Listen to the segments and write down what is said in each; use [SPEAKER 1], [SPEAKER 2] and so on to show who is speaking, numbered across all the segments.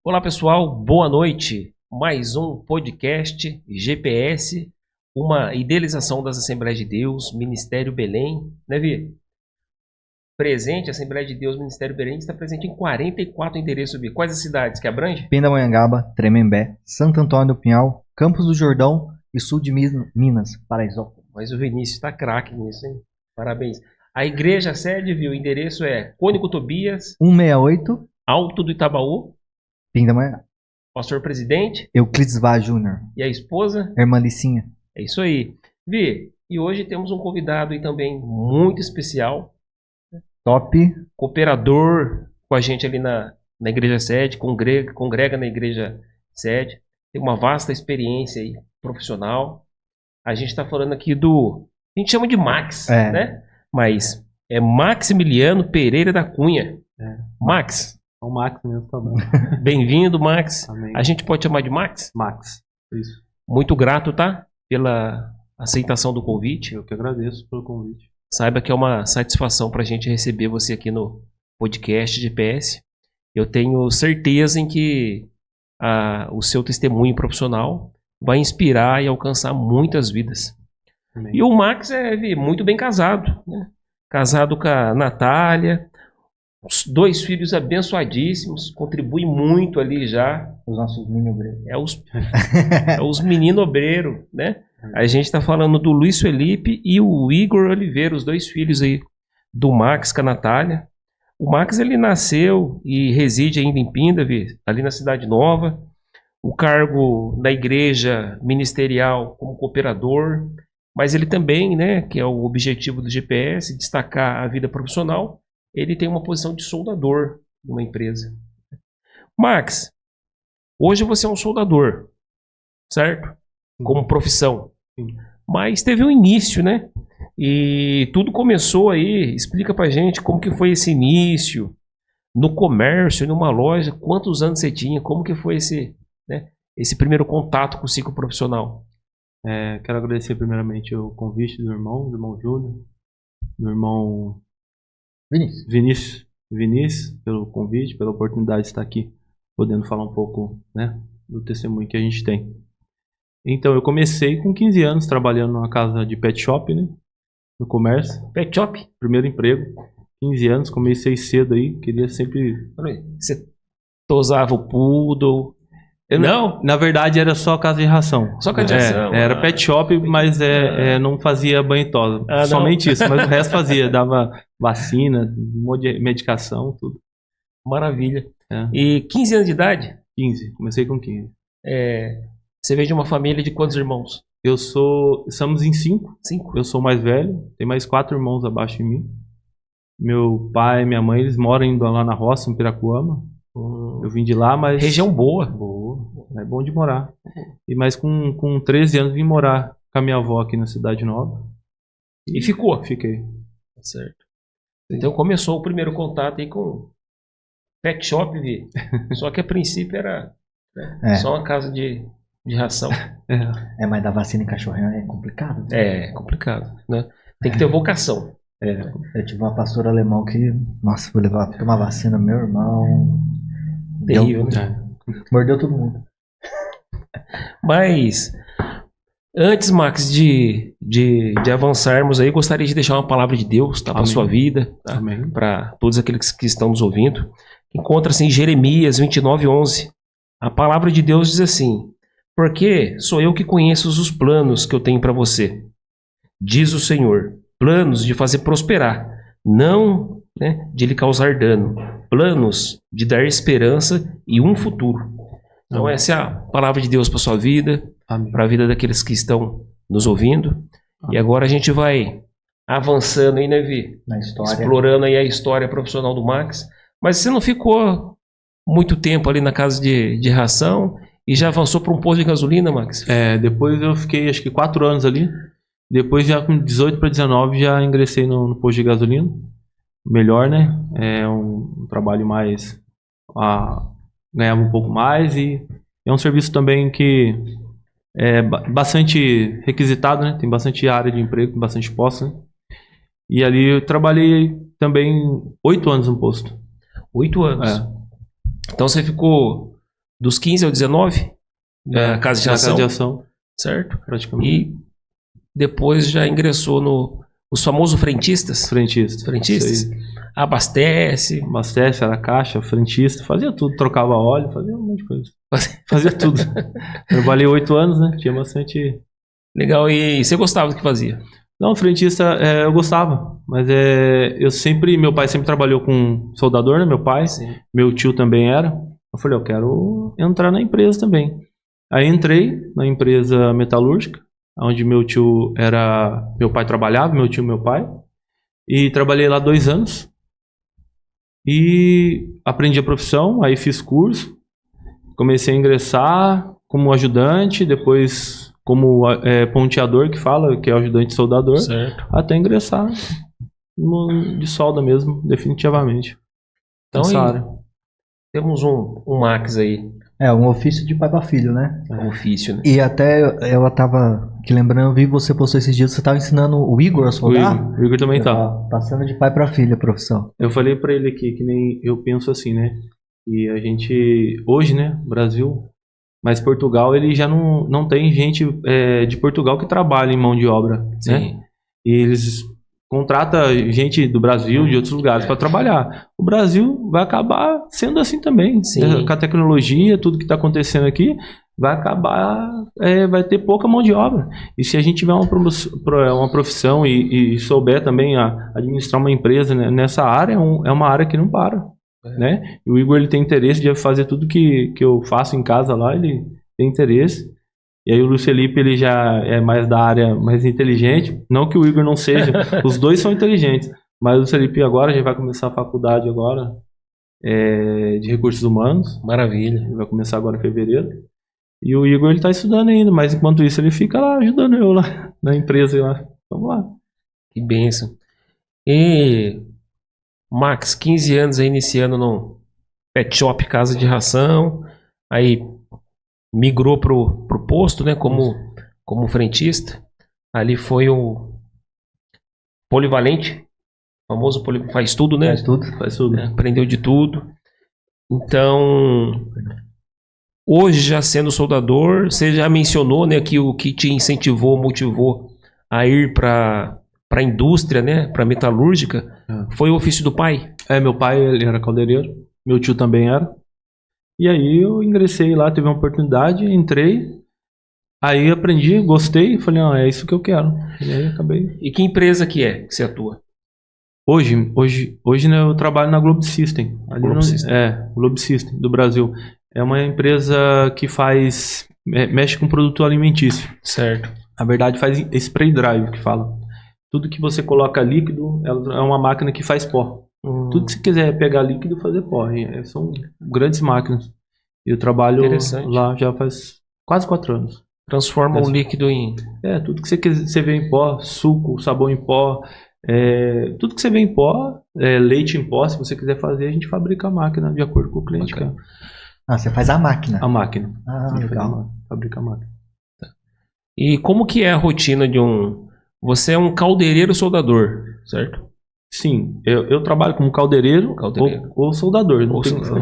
[SPEAKER 1] Olá pessoal, boa noite. Mais um podcast GPS, uma idealização das Assembleias de Deus, Ministério Belém, né, Vi? Presente, Assembleia de Deus, Ministério Belém, está presente em 44 endereços, Vi. Quais as cidades que abrange?
[SPEAKER 2] Pindamonhangaba, Tremembé, Santo Antônio do Pinhal, Campos do Jordão e sul de Minas, Paraisópolis.
[SPEAKER 1] Mas o Vinícius está craque nisso, hein? Parabéns. A igreja sede, viu? O endereço é Cônigo Tobias,
[SPEAKER 2] 168,
[SPEAKER 1] Alto do Itabaú.
[SPEAKER 2] Pindamonhangaba.
[SPEAKER 1] Pastor presidente.
[SPEAKER 2] Euclides Vaz Júnior.
[SPEAKER 1] E a esposa?
[SPEAKER 2] Irmã Licinha.
[SPEAKER 1] É isso aí. Vi, e hoje temos um convidado aí também muito especial.
[SPEAKER 2] Top.
[SPEAKER 1] Cooperador com a gente ali na igreja sede, congrega na igreja sede. Tem uma vasta experiência aí, profissional. A gente está falando aqui a gente chama de Max, né? Mas é Maximiliano Pereira da Cunha. Max.
[SPEAKER 3] É o Max mesmo, tá bom.
[SPEAKER 1] Bem-vindo, Max.
[SPEAKER 3] Amém.
[SPEAKER 1] A gente pode chamar de Max?
[SPEAKER 3] Max, isso.
[SPEAKER 1] Muito grato, tá? Pela aceitação do convite.
[SPEAKER 3] Eu que agradeço pelo convite.
[SPEAKER 1] Saiba que é uma satisfação para a gente receber você aqui no podcast GPS. Eu tenho certeza em que o seu testemunho profissional vai inspirar e alcançar muitas vidas.
[SPEAKER 3] Amém.
[SPEAKER 1] E o Max é muito bem casado, né? Casado com a Natália, os 2 filhos abençoadíssimos, contribui muito ali já.
[SPEAKER 2] Os nossos mini obreiros.
[SPEAKER 1] É os menino obreiro, né? A gente está falando do Luiz Felipe e o Igor Oliveira, os 2 filhos aí do Max com a Natália. O Max, ele nasceu e reside ainda em Pindamonhangaba, ali na Cidade Nova. O cargo na igreja ministerial como cooperador, mas ele também, né, que é o objetivo do GPS, destacar a vida profissional, ele tem uma posição de soldador em uma empresa. Max, hoje você é um soldador, certo? Como profissão.
[SPEAKER 3] Sim.
[SPEAKER 1] Mas teve um início, né? E tudo começou aí, explica pra gente como que foi esse início, no comércio, numa loja, quantos anos você tinha, como que foi esse primeiro contato com o ciclo profissional?
[SPEAKER 3] Quero agradecer primeiramente o convite do irmão Júnior, do irmão Vinícius, pelo convite, pela oportunidade de estar aqui, podendo falar um pouco, né, do testemunho que a gente tem. Então, eu comecei com 15 anos trabalhando numa casa de pet shop, né, no comércio.
[SPEAKER 1] Pet shop?
[SPEAKER 3] Primeiro emprego, 15 anos, comecei cedo aí, queria sempre...
[SPEAKER 1] Você tosava o poodle? Não?
[SPEAKER 3] Na verdade, era só casa de ração.
[SPEAKER 1] Só casa de ração?
[SPEAKER 3] Era pet shop, mas não fazia banho e tosa. Somente isso, mas o resto fazia. Dava vacina, um monte de medicação, tudo.
[SPEAKER 1] Maravilha. E 15 anos de idade?
[SPEAKER 3] 15, comecei com 15.
[SPEAKER 1] Você veio de uma família de quantos irmãos?
[SPEAKER 3] Estamos em 5.
[SPEAKER 1] 5?
[SPEAKER 3] Eu sou o mais velho, tem mais 4 irmãos abaixo de mim. Meu pai e minha mãe, eles moram ainda lá na roça, em Piracuama. Eu vim de lá, mas...
[SPEAKER 1] Região boa.
[SPEAKER 3] Boa, é bom de morar. Mas com 13 anos vim morar com a minha avó aqui na Cidade Nova.
[SPEAKER 1] E ficou?
[SPEAKER 3] Fiquei.
[SPEAKER 1] Certo. Então começou o primeiro contato aí com pet shop, Vi. Só que a princípio era só uma casa de ração.
[SPEAKER 2] Mas dar vacina em cachorrinho é complicado.
[SPEAKER 1] É complicado, né? Tem que ter vocação.
[SPEAKER 2] Eu tive uma pastora alemão que, nossa, vou levar pra tomar vacina, meu irmão.
[SPEAKER 1] Terrível, né?
[SPEAKER 2] Mordeu todo mundo.
[SPEAKER 1] Mas antes, Max, de avançarmos aí, gostaria de deixar uma palavra de Deus, tá, para a sua vida, tá? Para todos aqueles que estão nos ouvindo. Encontra-se em Jeremias 29:11. A palavra de Deus diz assim: porque sou eu que conheço os planos que eu tenho para você, diz o Senhor, planos de fazer prosperar, não, né, de lhe causar dano, planos de dar esperança e um futuro. Então essa é a palavra de Deus para sua vida, para a vida daqueles que estão nos ouvindo. E agora a gente vai avançando aí, né, Vi?
[SPEAKER 2] Na história.
[SPEAKER 1] Explorando aí a história profissional do Max. Mas você não ficou muito tempo ali na casa de ração e já avançou para um posto de gasolina, Max?
[SPEAKER 3] Depois eu fiquei acho que 4 anos ali. Depois já com 18 para 19 já ingressei no posto de gasolina. Melhor, né? É um trabalho mais... ganhava um pouco mais e é um serviço também que é bastante requisitado, né? Tem bastante área de emprego, bastante posto, né? E ali eu trabalhei também 8 anos no posto.
[SPEAKER 1] 8 anos? Então você ficou dos 15 ao 19? Na casa de ação.
[SPEAKER 3] Casa de ação.
[SPEAKER 1] Certo?
[SPEAKER 3] Praticamente.
[SPEAKER 1] E depois já ingressou os famosos frentistas.
[SPEAKER 3] Frentistas.
[SPEAKER 1] Abastece,
[SPEAKER 3] era caixa, frentista, fazia tudo, trocava óleo, fazia um monte de coisa. Fazia tudo. Trabalhei 8 anos, né? Tinha bastante.
[SPEAKER 1] Legal, e você gostava do que fazia?
[SPEAKER 3] Não, frentista eu gostava, mas meu pai sempre trabalhou com soldador, né? Meu pai,
[SPEAKER 1] Sim.
[SPEAKER 3] Meu tio também era. Eu falei, eu quero entrar na empresa também. Aí entrei na empresa metalúrgica, onde meu pai trabalhava, meu tio e meu pai. E trabalhei lá 2 anos. E aprendi a profissão, aí fiz curso. Comecei a ingressar como ajudante, depois como ponteador, que é o ajudante soldador.
[SPEAKER 1] Certo.
[SPEAKER 3] Até ingressar de solda mesmo, definitivamente.
[SPEAKER 1] Então,
[SPEAKER 3] nessa área.
[SPEAKER 1] Temos um Max aí.
[SPEAKER 2] Um ofício de pai para filho, né?
[SPEAKER 1] Um ofício, né?
[SPEAKER 2] E até ela tava aqui lembrando, eu vi você postou esses dias, você tava ensinando o Igor a soldar?
[SPEAKER 3] O Igor também tá.
[SPEAKER 2] Passando de pai para filho a profissão.
[SPEAKER 3] Eu falei pra ele aqui, que nem eu penso assim, né? E a gente, hoje, né, Brasil, mas Portugal, ele já não tem gente de Portugal que trabalha em mão de obra,
[SPEAKER 1] Sim.
[SPEAKER 3] né? E eles contratam gente do Brasil, de outros lugares para trabalhar. O Brasil vai acabar sendo assim também.
[SPEAKER 1] Sim.
[SPEAKER 3] Com a tecnologia, tudo que está acontecendo aqui, vai acabar, vai ter pouca mão de obra. E se a gente tiver uma profissão e souber também administrar uma empresa, né, nessa área, é uma área que não para. Né? E o Igor, ele tem interesse de fazer tudo que eu faço em casa lá, ele tem interesse. E aí o Luiz Felipe, ele já é mais da área mais inteligente. Não que o Igor não seja, os dois são inteligentes. Mas o Luiz Felipe agora já vai começar a faculdade agora de recursos humanos.
[SPEAKER 1] Maravilha.
[SPEAKER 3] Ele vai começar agora em fevereiro. E o Igor, ele tá estudando ainda, mas enquanto isso ele fica lá ajudando eu lá na empresa lá. Vamos lá.
[SPEAKER 1] Que bênção. E Max, 15 anos aí iniciando no pet shop Casa de Ração, aí migrou pro posto, né, como frentista. Ali foi o polivalente, famoso faz tudo, né?
[SPEAKER 3] Faz tudo.
[SPEAKER 1] Aprendeu de tudo. Então, hoje já sendo soldador, você já mencionou, né, que o que te incentivou, motivou a ir para a indústria, né, para metalúrgica, foi o ofício do pai?
[SPEAKER 3] Meu pai, ele era caldeireiro, meu tio também era. E aí eu ingressei lá, tive uma oportunidade, entrei, aí aprendi, gostei, falei, é isso que eu quero. E aí acabei.
[SPEAKER 1] E que empresa que você atua?
[SPEAKER 3] Hoje né, eu trabalho na Globe System. Globe System, do Brasil. É uma empresa que mexe com produto alimentício.
[SPEAKER 1] Certo.
[SPEAKER 3] Na verdade faz spray drive, que fala. Tudo que você coloca líquido, é uma máquina que faz pó. Tudo que você quiser pegar líquido, fazer pó. São grandes máquinas. E eu trabalho lá já faz quase 4 anos.
[SPEAKER 1] Transforma o líquido em...
[SPEAKER 3] tudo que você vê em pó, suco, sabão em pó, tudo que você vê em pó, leite em pó, se você quiser fazer, a gente fabrica a máquina de acordo com o cliente.
[SPEAKER 2] Você faz a máquina?
[SPEAKER 3] A máquina.
[SPEAKER 2] Legal.
[SPEAKER 3] Fabrica a máquina.
[SPEAKER 1] E como que é a rotina de Você é um caldeireiro soldador, certo?
[SPEAKER 3] Sim, eu trabalho como caldeireiro. Ou soldador.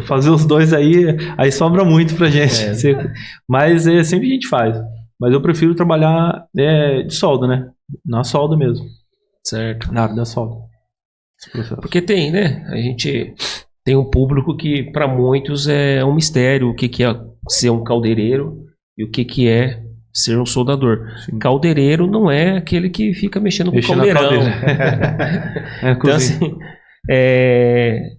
[SPEAKER 3] Fazer os dois aí sobra muito pra gente. Mas sempre a gente faz. Mas eu prefiro trabalhar de solda, né? Na solda mesmo.
[SPEAKER 1] Certo.
[SPEAKER 3] Na área da solda.
[SPEAKER 1] Porque tem, né? A gente tem um público que para muitos é um mistério o que é ser um caldeireiro e o que é ser um soldador. Sim. Caldeireiro não é aquele que fica mexendo com o caldeirão. Então, assim, é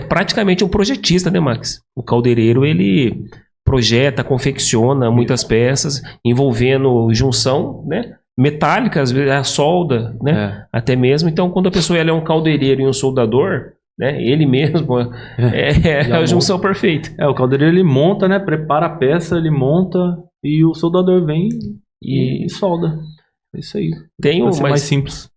[SPEAKER 1] praticamente um projetista, né, Max? O caldeireiro, ele projeta, confecciona muitas peças, envolvendo junção, né? Metálica, às vezes a solda, né? Até mesmo. Então, quando a pessoa é um caldeireiro e um soldador, né? Ele mesmo é a junção perfeita.
[SPEAKER 3] O caldeireiro, ele monta, né? Prepara a peça, ele monta... E o soldador vem e solda. É isso aí.
[SPEAKER 1] Vai ser
[SPEAKER 3] mais simples.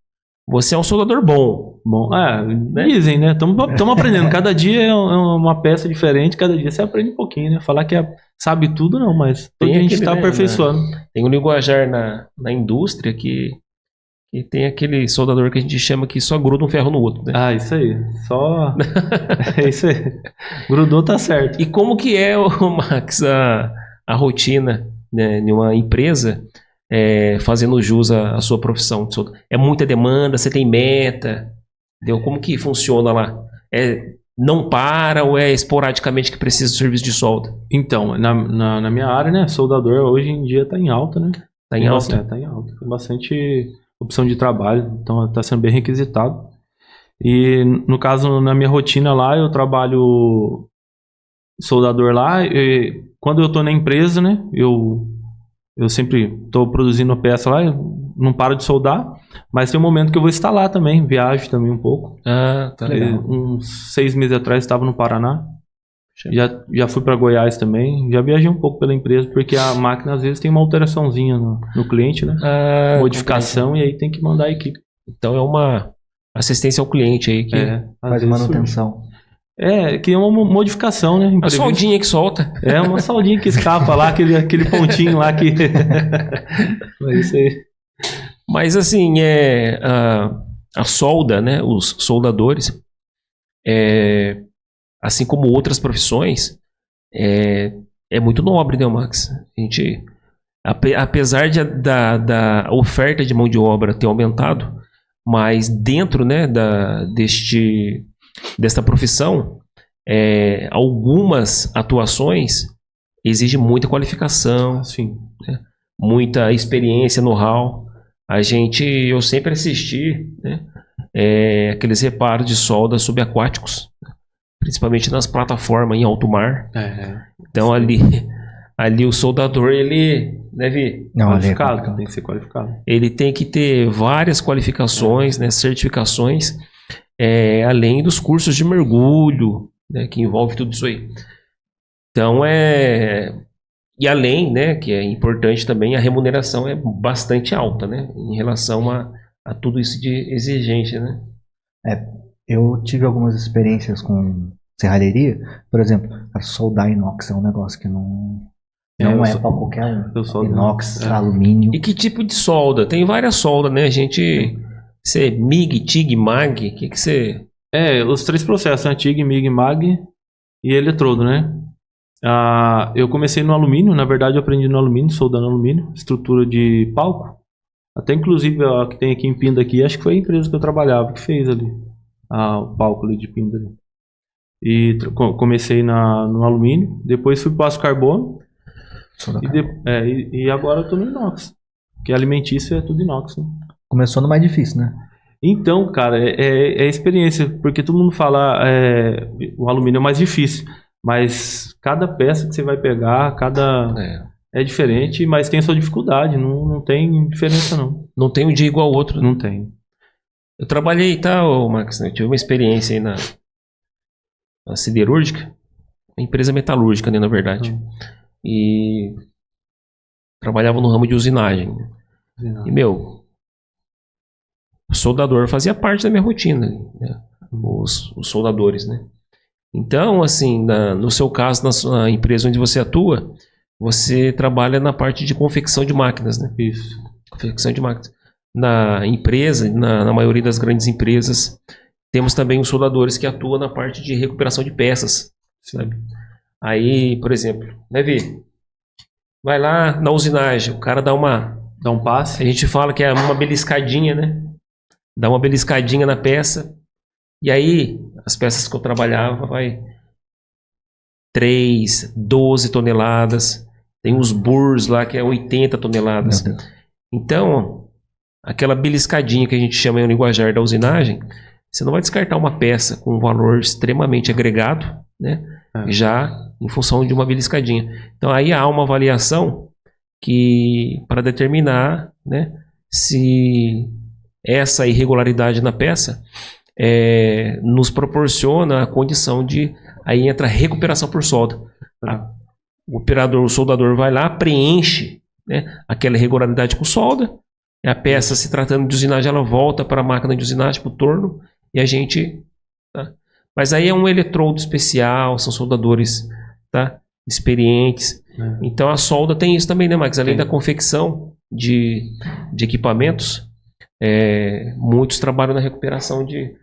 [SPEAKER 1] Você é um soldador bom.
[SPEAKER 3] Né? Dizem, né? Estamos aprendendo. Cada dia é uma peça diferente. Cada dia você aprende um pouquinho, né? Falar que sabe tudo, não. Mas a gente está aperfeiçoando.
[SPEAKER 1] Tem um linguajar na indústria que E tem aquele soldador que a gente chama que só gruda um ferro no outro, né?
[SPEAKER 3] Ah, isso aí. Só... é isso aí. Grudou, tá certo.
[SPEAKER 1] E como que é, Max, a rotina, né, de uma empresa fazendo jus à sua profissão? É muita demanda? Você tem meta? Entendeu? Como que funciona lá? Não para ou é esporadicamente que precisa de serviço de solda?
[SPEAKER 3] Então, na minha área, né, soldador hoje em dia tá em alta, né?
[SPEAKER 1] Tá em alta?
[SPEAKER 3] Tá em alta. Tem bastante opção de trabalho, então tá sendo bem requisitado. E no caso, na minha rotina lá, eu trabalho soldador lá, e quando eu tô na empresa, né, eu sempre tô produzindo peça lá, eu não paro de soldar, mas tem um momento que eu vou estar lá também, viajo também um pouco.
[SPEAKER 1] Ah, tá legal.
[SPEAKER 3] Uns 6 meses atrás estava no Paraná, já fui para Goiás também, já viajei um pouco pela empresa, porque a máquina às vezes tem uma alteraçãozinha no cliente, né, modificação, e aí tem que mandar a equipe.
[SPEAKER 1] Então é uma assistência ao cliente aí que
[SPEAKER 2] faz manutenção.
[SPEAKER 3] Que é uma modificação, né?
[SPEAKER 1] A soldinha que solta.
[SPEAKER 3] É uma soldinha que escapa lá, aquele pontinho lá que... É isso aí.
[SPEAKER 1] Mas assim, a solda, né? Os soldadores, assim como outras profissões, é muito nobre, né, Max? A gente, apesar da oferta de mão de obra ter aumentado, mas dentro, né, desta profissão, algumas atuações exigem muita qualificação,
[SPEAKER 3] sim,
[SPEAKER 1] né, muita experiência, know-how. Eu sempre assisti, né, aqueles reparos de solda subaquáticos, principalmente nas plataformas em alto mar. Então ali o soldador, ele deve
[SPEAKER 3] qualificado, tem que ser qualificado.
[SPEAKER 1] Ele tem que ter várias qualificações, né, certificações, além dos cursos de mergulho, né, que envolve tudo isso aí. Então e além, né, que é importante também, a remuneração é bastante alta, né, em relação a tudo isso de exigência, né?
[SPEAKER 2] Eu tive algumas experiências com serralheria, por exemplo, a soldar inox é um negócio que não é para qualquer um. Inox, alumínio.
[SPEAKER 1] E que tipo de solda? Tem várias soldas, né? Você MIG, TIG, MAG, o que você...
[SPEAKER 3] Os 3 processos, né? TIG, MIG, MAG e eletrodo, né? Eu comecei no alumínio, na verdade eu aprendi no alumínio, soldando alumínio, estrutura de palco. Até inclusive a que tem aqui em Pinda aqui, acho que foi a empresa que eu trabalhava que fez ali, o palco ali de Pinda ali. E comecei no alumínio, depois fui para o aço carbono, e agora eu tô no inox, que alimentício é tudo inox, né?
[SPEAKER 2] Começou no mais difícil, né?
[SPEAKER 3] Então, cara, é experiência, porque todo mundo fala o alumínio é mais difícil, mas cada peça que você vai pegar, é diferente, mas tem a sua dificuldade, não tem diferença não.
[SPEAKER 1] Não tem um dia igual ao outro.
[SPEAKER 3] Não tem.
[SPEAKER 1] Eu trabalhei, Max, né? Eu tive uma experiência aí na siderúrgica, uma empresa metalúrgica, né, na verdade. E trabalhava no ramo de usinagem. E, o soldador fazia parte da minha rotina, né? Os soldadores, né? Então, assim, no seu caso, na sua empresa onde você atua, você trabalha na parte de confecção de máquinas, né?
[SPEAKER 3] Isso.
[SPEAKER 1] Confecção de máquinas. Na empresa, na maioria das grandes empresas, temos também os soldadores que atuam na parte de recuperação de peças, sabe? Aí, por exemplo, vai lá na usinagem, o cara dá um passe. A gente fala que é uma beliscadinha, né? Dá uma beliscadinha na peça. E aí, as peças que eu trabalhava, 3, 12 toneladas. Tem os burrs lá que é 80 toneladas. Então, aquela beliscadinha que a gente chama em linguajar da usinagem, você não vai descartar uma peça com um valor extremamente agregado, né? Já em função de uma beliscadinha. Então aí há uma avaliação para determinar, né, se essa irregularidade na peça nos proporciona a condição de... Aí entra a recuperação por solda. O soldador vai lá, preenche, né, aquela irregularidade com solda. A peça, se tratando de usinagem, ela volta para a máquina de usinagem, para o torno, e a gente... Tá? Mas aí é um eletrodo especial, são soldadores, tá, experientes. Então a solda tem isso também, né, Max? Além da confecção de equipamentos, muitos trabalham na recuperação de...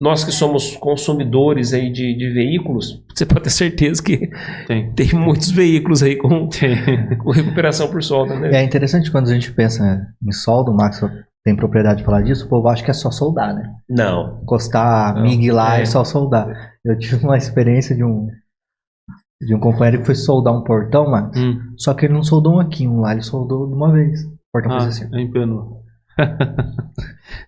[SPEAKER 1] Nós que somos consumidores aí de veículos, você pode ter certeza que tem muitos veículos aí com recuperação por solda, né?
[SPEAKER 2] É interessante quando a gente pensa em solda, o Max tem propriedade de falar disso, o povo acha que é só soldar, né?
[SPEAKER 1] Não.
[SPEAKER 2] Encostar a MIG lá é só soldar. Eu tive uma experiência de um companheiro que foi soldar um portão, Max, só que ele não soldou um aqui, lá ele soldou de uma vez. O portão fez assim.
[SPEAKER 3] Empenou.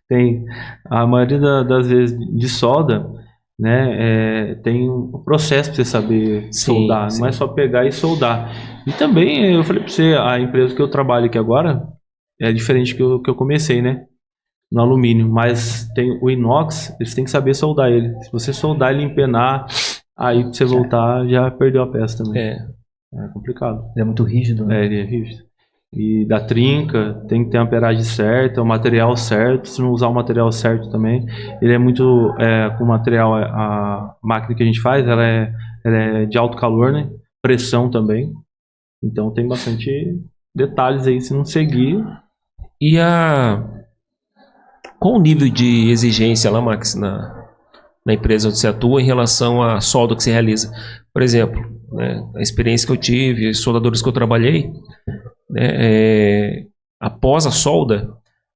[SPEAKER 3] Tem a maioria das vezes de solda, né, tem um processo para você saber soldar, não é só pegar e soldar. E também eu falei para você, a empresa que eu trabalho aqui agora é diferente que eu comecei, né, no alumínio, mas tem o inox, eles têm que saber soldar ele. Se você soldar ele empenar, aí pra você voltar já perdeu a peça também. É complicado.
[SPEAKER 2] Ele é muito rígido, né?
[SPEAKER 3] Ele é rígido. E da trinca, tem que ter a amperagem certa, o material certo. Se não usar o material certo também, ele é muito com o material, a máquina que a gente faz, ela é de alto calor, né? Pressão também. Então tem bastante detalhes aí se não seguir.
[SPEAKER 1] E qual o nível de exigência lá, Max, na empresa onde você atua em relação à solda que você realiza? Por exemplo, né, a experiência que eu tive, os soldadores que eu trabalhei, né, após a solda,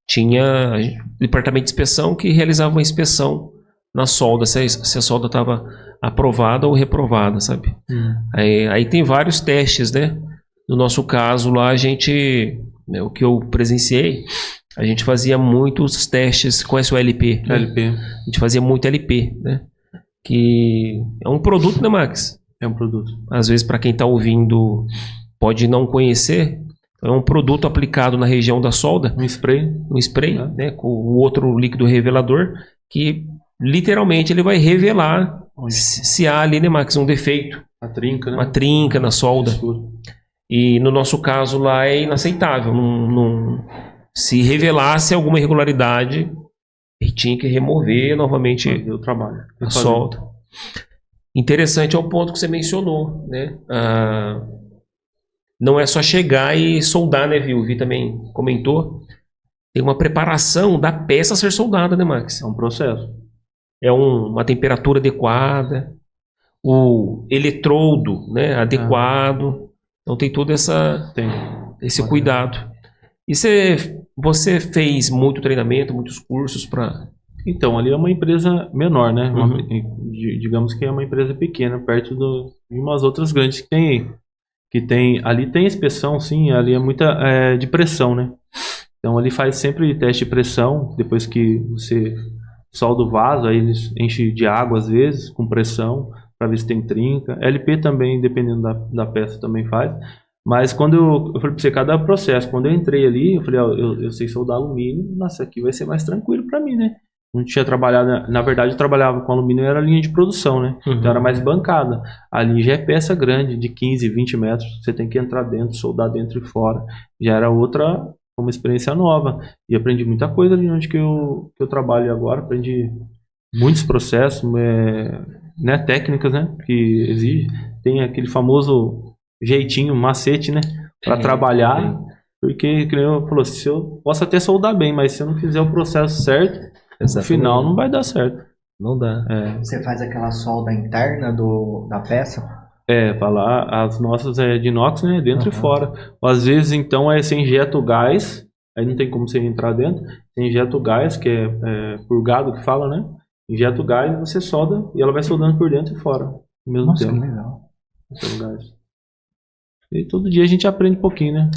[SPEAKER 1] tinha departamento de inspeção que realizava uma inspeção na solda, se a solda estava aprovada ou reprovada, sabe? Aí tem vários testes, né? No nosso caso lá, o que eu presenciei, a gente fazia muitos testes, conhece o LP? Né?
[SPEAKER 3] LP.
[SPEAKER 1] A gente fazia muito LP, né? Que é um produto, né, Max?
[SPEAKER 3] É um produto.
[SPEAKER 1] Às vezes, para quem está ouvindo, pode não conhecer. É um produto aplicado na região da solda.
[SPEAKER 3] Um spray.
[SPEAKER 1] Né, com o outro líquido revelador, que literalmente ele vai revelar se há ali, né, Max, um defeito.
[SPEAKER 3] A trinca, né?
[SPEAKER 1] Uma trinca na solda. E no nosso caso lá é inaceitável. Se revelasse alguma irregularidade, ele tinha que remover novamente
[SPEAKER 3] o trabalho.
[SPEAKER 1] A solda. Interessante é o ponto que você mencionou, né? Não é só chegar e soldar, né, viu? O Vi também comentou. Tem uma preparação da peça a ser soldada, né, Max?
[SPEAKER 3] É um processo.
[SPEAKER 1] É uma temperatura adequada, o eletrodo, né, adequado. Então tem todo esse cuidado. E você fez muito treinamento, muitos cursos para...
[SPEAKER 3] Então, ali é uma empresa menor, né? Digamos que é uma empresa pequena, perto de umas outras grandes que tem. Ali tem inspeção, sim, ali é muita de pressão, né? Então, ali faz sempre teste de pressão, depois que você solda o vaso, aí eles enchem de água, às vezes, com pressão, para ver se tem trinca. LP também, dependendo da peça, também faz. Mas quando eu falei para você, cada processo, quando eu entrei ali, eu falei, eu sei soldar alumínio, nossa, aqui vai ser mais tranquilo para mim, né? Não tinha trabalhado, na verdade eu trabalhava com alumínio, era linha de produção, né? Então era mais bancada. Ali já é peça grande, de 15, 20 metros, você tem que entrar dentro, soldar dentro e fora. Já era uma experiência nova. E aprendi muita coisa ali onde que eu trabalho agora, aprendi muitos processos, né, técnicas, né, que exige. Tem aquele famoso jeitinho, macete, né, para trabalhar. Porque, como eu falou, se eu posso até soldar bem, mas se eu não fizer o processo certo, no final não vai dar certo.
[SPEAKER 1] Não dá.
[SPEAKER 2] Você faz aquela solda interna da peça?
[SPEAKER 3] Falar, as nossas é de inox, né, dentro e fora. Às vezes, então, você injeta o gás, aí não tem como você entrar dentro, você injeta o gás, que é purgado que fala, né, injeta o gás, você solda, e ela vai soldando por dentro e fora, ao mesmo tempo.
[SPEAKER 2] Nossa, que legal.
[SPEAKER 3] E todo dia a gente aprende um pouquinho, né.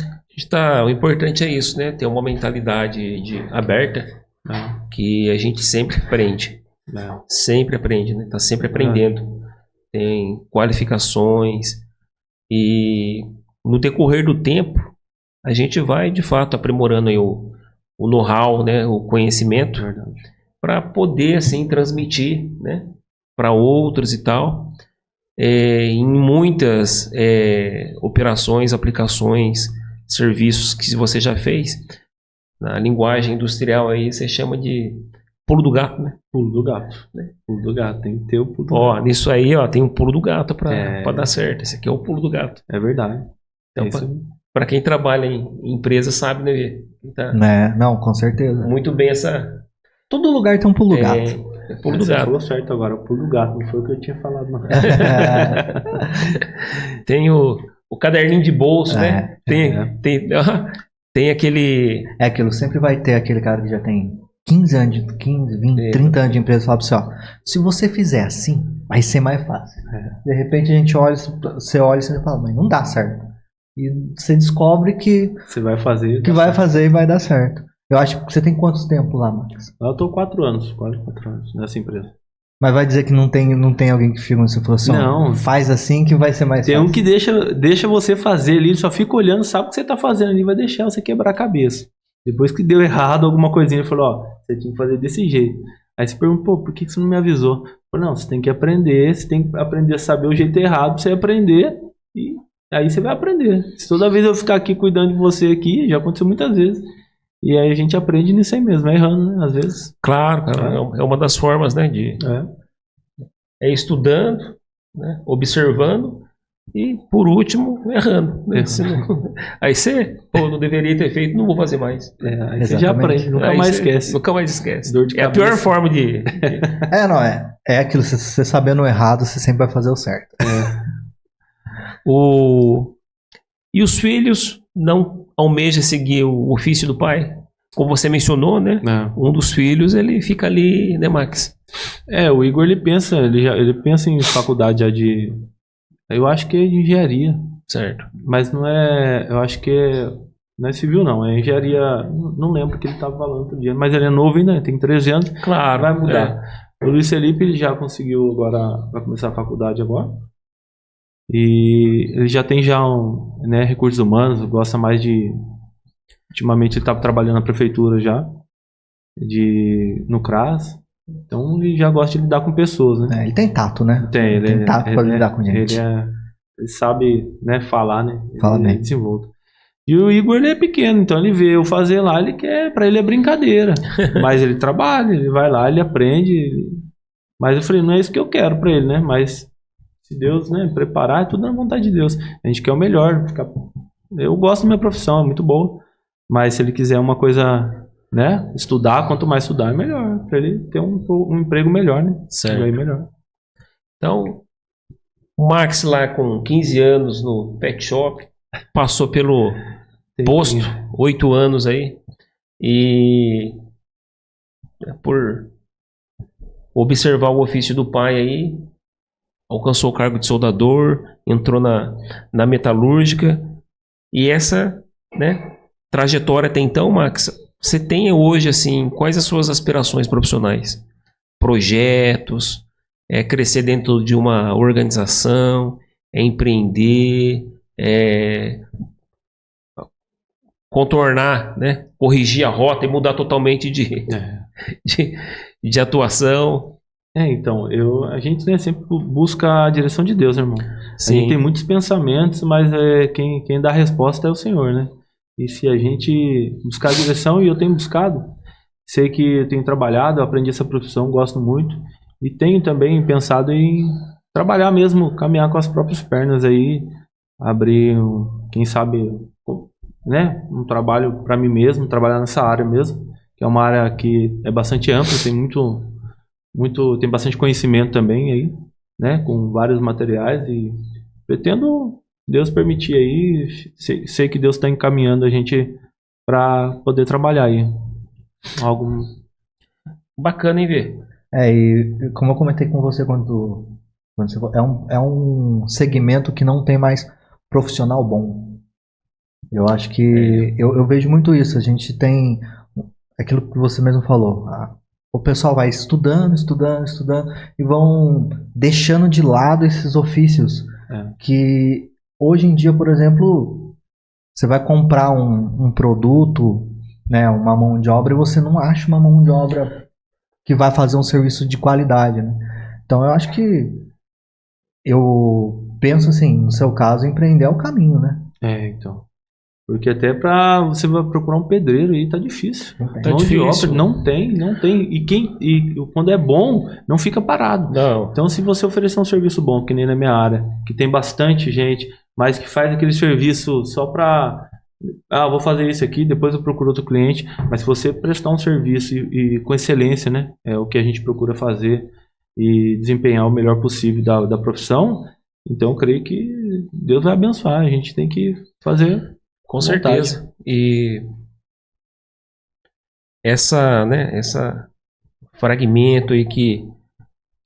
[SPEAKER 1] O importante é isso, né, ter uma mentalidade aberta, que a gente sempre aprende. Sempre aprende, né? Tá sempre aprendendo. Tem qualificações e no decorrer do tempo a gente vai de fato aprimorando aí o know-how, né? O conhecimento para poder assim transmitir, né? Para outros e tal. Em muitas operações, aplicações, serviços que você já fez. Na linguagem industrial aí você chama de pulo do gato, né?
[SPEAKER 3] Pulo do gato, né? Pulo do gato, tem que ter o pulo do gato.
[SPEAKER 1] Nisso aí, tem um pulo do gato pra dar certo. Esse aqui é o pulo do gato.
[SPEAKER 3] É verdade.
[SPEAKER 1] Então, para quem trabalha em empresa sabe, né? Tá
[SPEAKER 2] não, com certeza.
[SPEAKER 1] Muito bem essa...
[SPEAKER 2] Todo lugar tem um pulo gato.
[SPEAKER 3] Pulo do gato. Você falou certo agora, o pulo do gato, não foi o que eu tinha falado. Não.
[SPEAKER 1] Tem o caderninho de bolso, né? Tem aquele...
[SPEAKER 2] É aquilo, sempre vai ter aquele cara que já tem 15 anos, 20, 30 anos de empresa e fala pra você, se você fizer assim, vai ser mais fácil. De repente a gente olha, você olha e você fala, mas não dá certo. E você descobre que
[SPEAKER 3] você vai fazer,
[SPEAKER 2] e vai dar certo. Eu acho que você tem quantos tempos lá, Max?
[SPEAKER 3] Eu tô 4 anos, quase 4 anos nessa empresa.
[SPEAKER 2] Mas vai dizer que não tem alguém que fica você falou assim, não, faz assim que vai ser mais fácil.
[SPEAKER 3] Tem um que deixa você fazer ali, só fica olhando, sabe o que você tá fazendo ali, vai deixar você quebrar a cabeça. Depois que deu errado alguma coisinha, ele falou, você tinha que fazer desse jeito. Aí você pergunta, por que você não me avisou? Eu falei, não, você tem que aprender a saber o jeito errado pra você aprender e aí você vai aprender. Se toda vez eu ficar aqui cuidando de você aqui, já aconteceu muitas vezes. E aí a gente aprende nisso aí mesmo, errando, né? Às vezes.
[SPEAKER 1] Claro, é uma das formas, né? É estudando, né? Observando e, por último, errando. Né? Aí você, não deveria ter feito, não vou fazer mais.
[SPEAKER 3] Aí você já aprende, nunca mais esquece.
[SPEAKER 1] Nunca mais esquece.
[SPEAKER 3] Dor de
[SPEAKER 1] cabeça. A pior forma de...
[SPEAKER 2] É aquilo, você sabendo o errado, você sempre vai fazer o certo.
[SPEAKER 1] E os filhos não almejam seguir o ofício do pai? Como você mencionou, né? Um dos filhos, ele fica ali, né, Max?
[SPEAKER 3] O Igor, ele pensa em faculdade já de... Eu acho que é de engenharia.
[SPEAKER 1] Certo.
[SPEAKER 3] Mas não é... Eu acho que não é civil, não. É engenharia... Não lembro o que ele estava falando outro dia. Mas ele é novo ainda, tem 13 anos.
[SPEAKER 1] Claro.
[SPEAKER 3] Vai mudar. O Luiz Felipe, ele já conseguiu agora... Vai começar a faculdade agora. E ele já tem recursos humanos, gosta mais de... Ultimamente ele estava trabalhando na prefeitura já, no CRAS, então ele já gosta de lidar com pessoas, né?
[SPEAKER 2] Ele tem tato, né?
[SPEAKER 3] Ele
[SPEAKER 2] tem tato para lidar com gente.
[SPEAKER 3] Ele sabe, né, falar, né?
[SPEAKER 2] Fala bem.
[SPEAKER 3] Desenvolto. E o Igor, ele é pequeno, então ele vê eu fazer lá, pra ele é brincadeira. Mas ele trabalha, ele vai lá, ele aprende. Mas eu falei, não é isso que eu quero pra ele, né? Mas se Deus, né, preparar, é tudo na vontade de Deus. A gente quer o melhor. Eu gosto da minha profissão, é muito boa. Mas se ele quiser uma coisa, né, estudar, quanto mais estudar é melhor, para ele ter um emprego melhor, né?
[SPEAKER 1] Certo.
[SPEAKER 3] Aí melhor.
[SPEAKER 1] Então, o Max lá com 15 anos no pet shop, passou pelo posto, 8 anos aí, e por observar o ofício do pai aí, alcançou o cargo de soldador, entrou na metalúrgica, e essa, né, trajetória até então, Max, você tem hoje, assim, quais as suas aspirações profissionais? Projetos, crescer dentro de uma organização, empreender, contornar, né? Corrigir a rota e mudar totalmente de atuação.
[SPEAKER 3] Então, a gente, né, sempre busca a direção de Deus, né, irmão?
[SPEAKER 1] Sim.
[SPEAKER 3] A gente tem muitos pensamentos, mas quem dá a resposta é o Senhor, né? E se a gente buscar a direção, e eu tenho buscado, sei que eu tenho trabalhado, eu aprendi essa profissão, gosto muito, e tenho também pensado em trabalhar mesmo, caminhar com as próprias pernas aí, abrir, quem sabe, né, um trabalho para mim mesmo, trabalhar nessa área mesmo, que é uma área que é bastante ampla, tem bastante conhecimento também aí, né, com vários materiais, e pretendo, Deus permitir aí, sei que Deus está encaminhando a gente para poder trabalhar aí. Algo
[SPEAKER 1] bacana, hein, Vê?
[SPEAKER 2] E como eu comentei com você quando você é um segmento que não tem mais profissional bom. Eu acho que eu vejo muito isso. A gente tem aquilo que você mesmo falou. O pessoal vai estudando e vão deixando de lado esses ofícios que hoje em dia, por exemplo, você vai comprar um produto, né, uma mão de obra, e você não acha uma mão de obra que vai fazer um serviço de qualidade, né? Então eu acho que eu penso assim, no seu caso, empreender é o caminho, né?
[SPEAKER 3] Então. Porque até pra você vai procurar um pedreiro aí tá difícil.
[SPEAKER 1] Tá difícil.
[SPEAKER 3] Obra, não tem. E quando é bom, não fica parado.
[SPEAKER 1] Não.
[SPEAKER 3] Então se você oferecer um serviço bom, que nem na minha área, que tem bastante gente, mas que faz aquele serviço só para vou fazer isso aqui, depois eu procuro outro cliente. Mas se você prestar um serviço e com excelência, né, é o que a gente procura fazer e desempenhar o melhor possível da profissão, então eu creio que Deus vai abençoar. A gente tem que fazer
[SPEAKER 1] com certeza. E essa fragmento aí que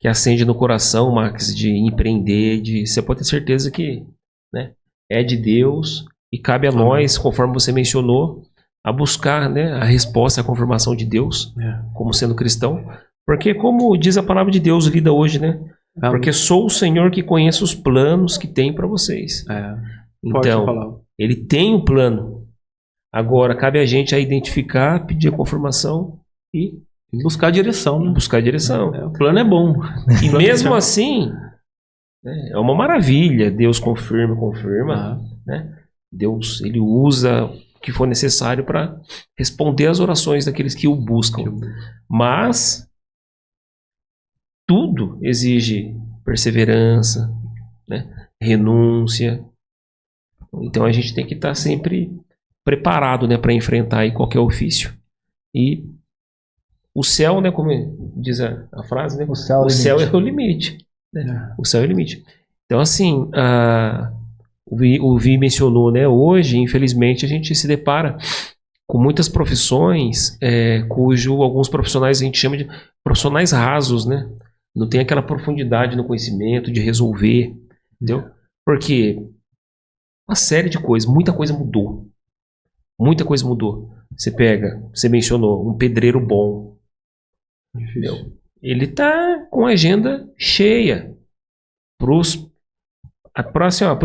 [SPEAKER 1] acende no coração, Max, de empreender, você pode ter certeza que, né, é de Deus e cabe a nós, conforme você mencionou, a buscar, né, a resposta, a confirmação de Deus, como sendo cristão, porque como diz a palavra de Deus lida hoje, né? Porque sou o Senhor que conhece os planos que tem para vocês. Então, Ele tem um plano. Agora, cabe a gente a identificar, pedir a confirmação e
[SPEAKER 3] buscar a direção. Né?
[SPEAKER 1] Buscar a direção.
[SPEAKER 3] O plano é bom.
[SPEAKER 1] E mesmo assim, né, é uma maravilha. Deus confirma. Né? Deus, Ele usa o que for necessário para responder às orações daqueles que o buscam. Mas tudo exige perseverança, né? Renúncia. Então a gente tem que estar sempre preparado, né, para enfrentar aí qualquer ofício. E o céu, né, como diz a frase, né, o céu é o limite. Né? O céu é o limite. Então, assim, o Vi mencionou, né, hoje, infelizmente, a gente se depara com muitas profissões cujo alguns profissionais a gente chama de profissionais rasos, né? Não tem aquela profundidade no conhecimento de resolver, entendeu? Porque uma série de coisas, muita coisa mudou. Muita coisa mudou. Você mencionou um pedreiro bom. Ele tá com a agenda cheia para os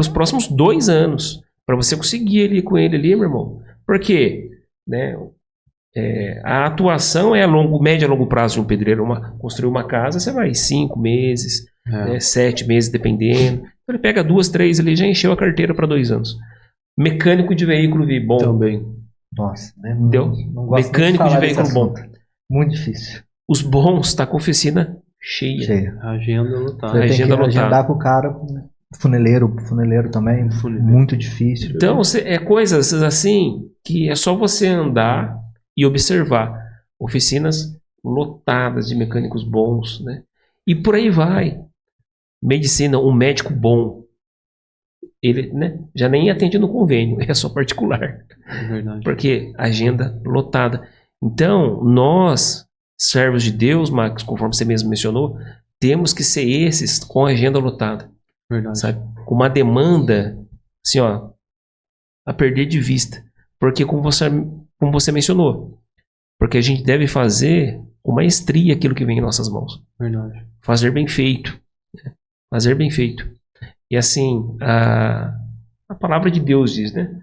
[SPEAKER 1] próximos 2 anos. Para você conseguir ir com ele ali, meu irmão. Porque, né, a atuação é médio a longo prazo de um pedreiro. Construir uma casa, você vai 5 meses, né, 7 meses, dependendo. Ele pega 2, 3, ele já encheu a carteira para 2 anos. Mecânico de veículo bom.
[SPEAKER 2] Também. Nossa, né?
[SPEAKER 1] Não mecânico de veículo bom.
[SPEAKER 2] Muito difícil.
[SPEAKER 1] Os bons tá com a oficina cheia.
[SPEAKER 3] Agenda lotada.
[SPEAKER 2] Você tem que agendar com o cara, funeleiro também, muito difícil.
[SPEAKER 1] Então, coisas assim que é só você andar e observar. Oficinas lotadas de mecânicos bons, né? E por aí vai. Medicina, um médico bom, ele, né, já nem atende no convênio, é só particular.
[SPEAKER 3] É verdade.
[SPEAKER 1] Porque agenda lotada. Então, nós, servos de Deus, Marcos, conforme você mesmo mencionou, temos que ser esses com agenda lotada.
[SPEAKER 3] Verdade.
[SPEAKER 1] Sabe? Com uma demanda, assim, ó, a perder de vista. Porque, como você mencionou, porque a gente deve fazer com maestria aquilo que vem em nossas mãos.
[SPEAKER 3] Verdade.
[SPEAKER 1] Fazer bem feito. Né? Fazer bem feito. E assim, a palavra de Deus diz, né?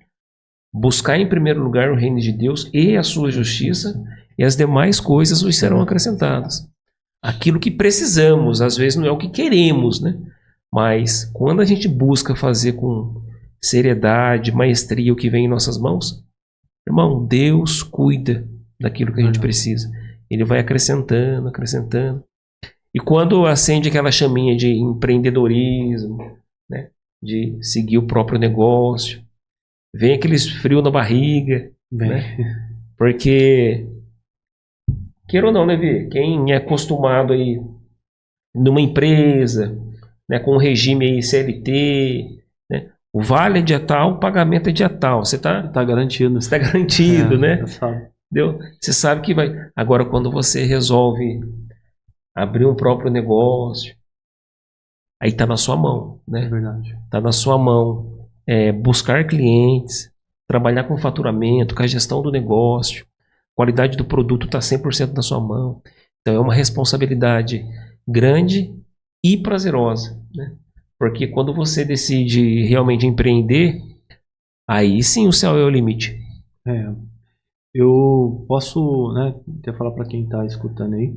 [SPEAKER 1] Buscar em primeiro lugar o reino de Deus e a sua justiça, e as demais coisas nos serão acrescentadas. Aquilo que precisamos, às vezes não é o que queremos, né? Mas quando a gente busca fazer com seriedade, maestria o que vem em nossas mãos, irmão, Deus cuida daquilo que a gente precisa. Ele vai acrescentando, acrescentando. E quando acende aquela chaminha de empreendedorismo, né, de seguir o próprio negócio, vem aqueles frios na barriga, né? Porque, queira ou não, né, Vi? Quem é acostumado aí numa empresa, né, com um regime aí CLT, né, o vale é dia tal, o pagamento é dia tal. Você tá
[SPEAKER 3] garantido.
[SPEAKER 1] Você tá garantido, né?
[SPEAKER 3] Sabe.
[SPEAKER 1] Entendeu? Você sabe que vai. Agora, quando você resolve abrir um próprio negócio, aí tá na sua mão, né?
[SPEAKER 3] É verdade.
[SPEAKER 1] Tá na sua mão. Buscar clientes, trabalhar com faturamento, com a gestão do negócio, qualidade do produto tá 100% na sua mão. Então é uma responsabilidade grande e prazerosa, né? Porque quando você decide realmente empreender, aí sim o céu é o limite.
[SPEAKER 3] Eu posso, né, até falar para quem tá escutando aí.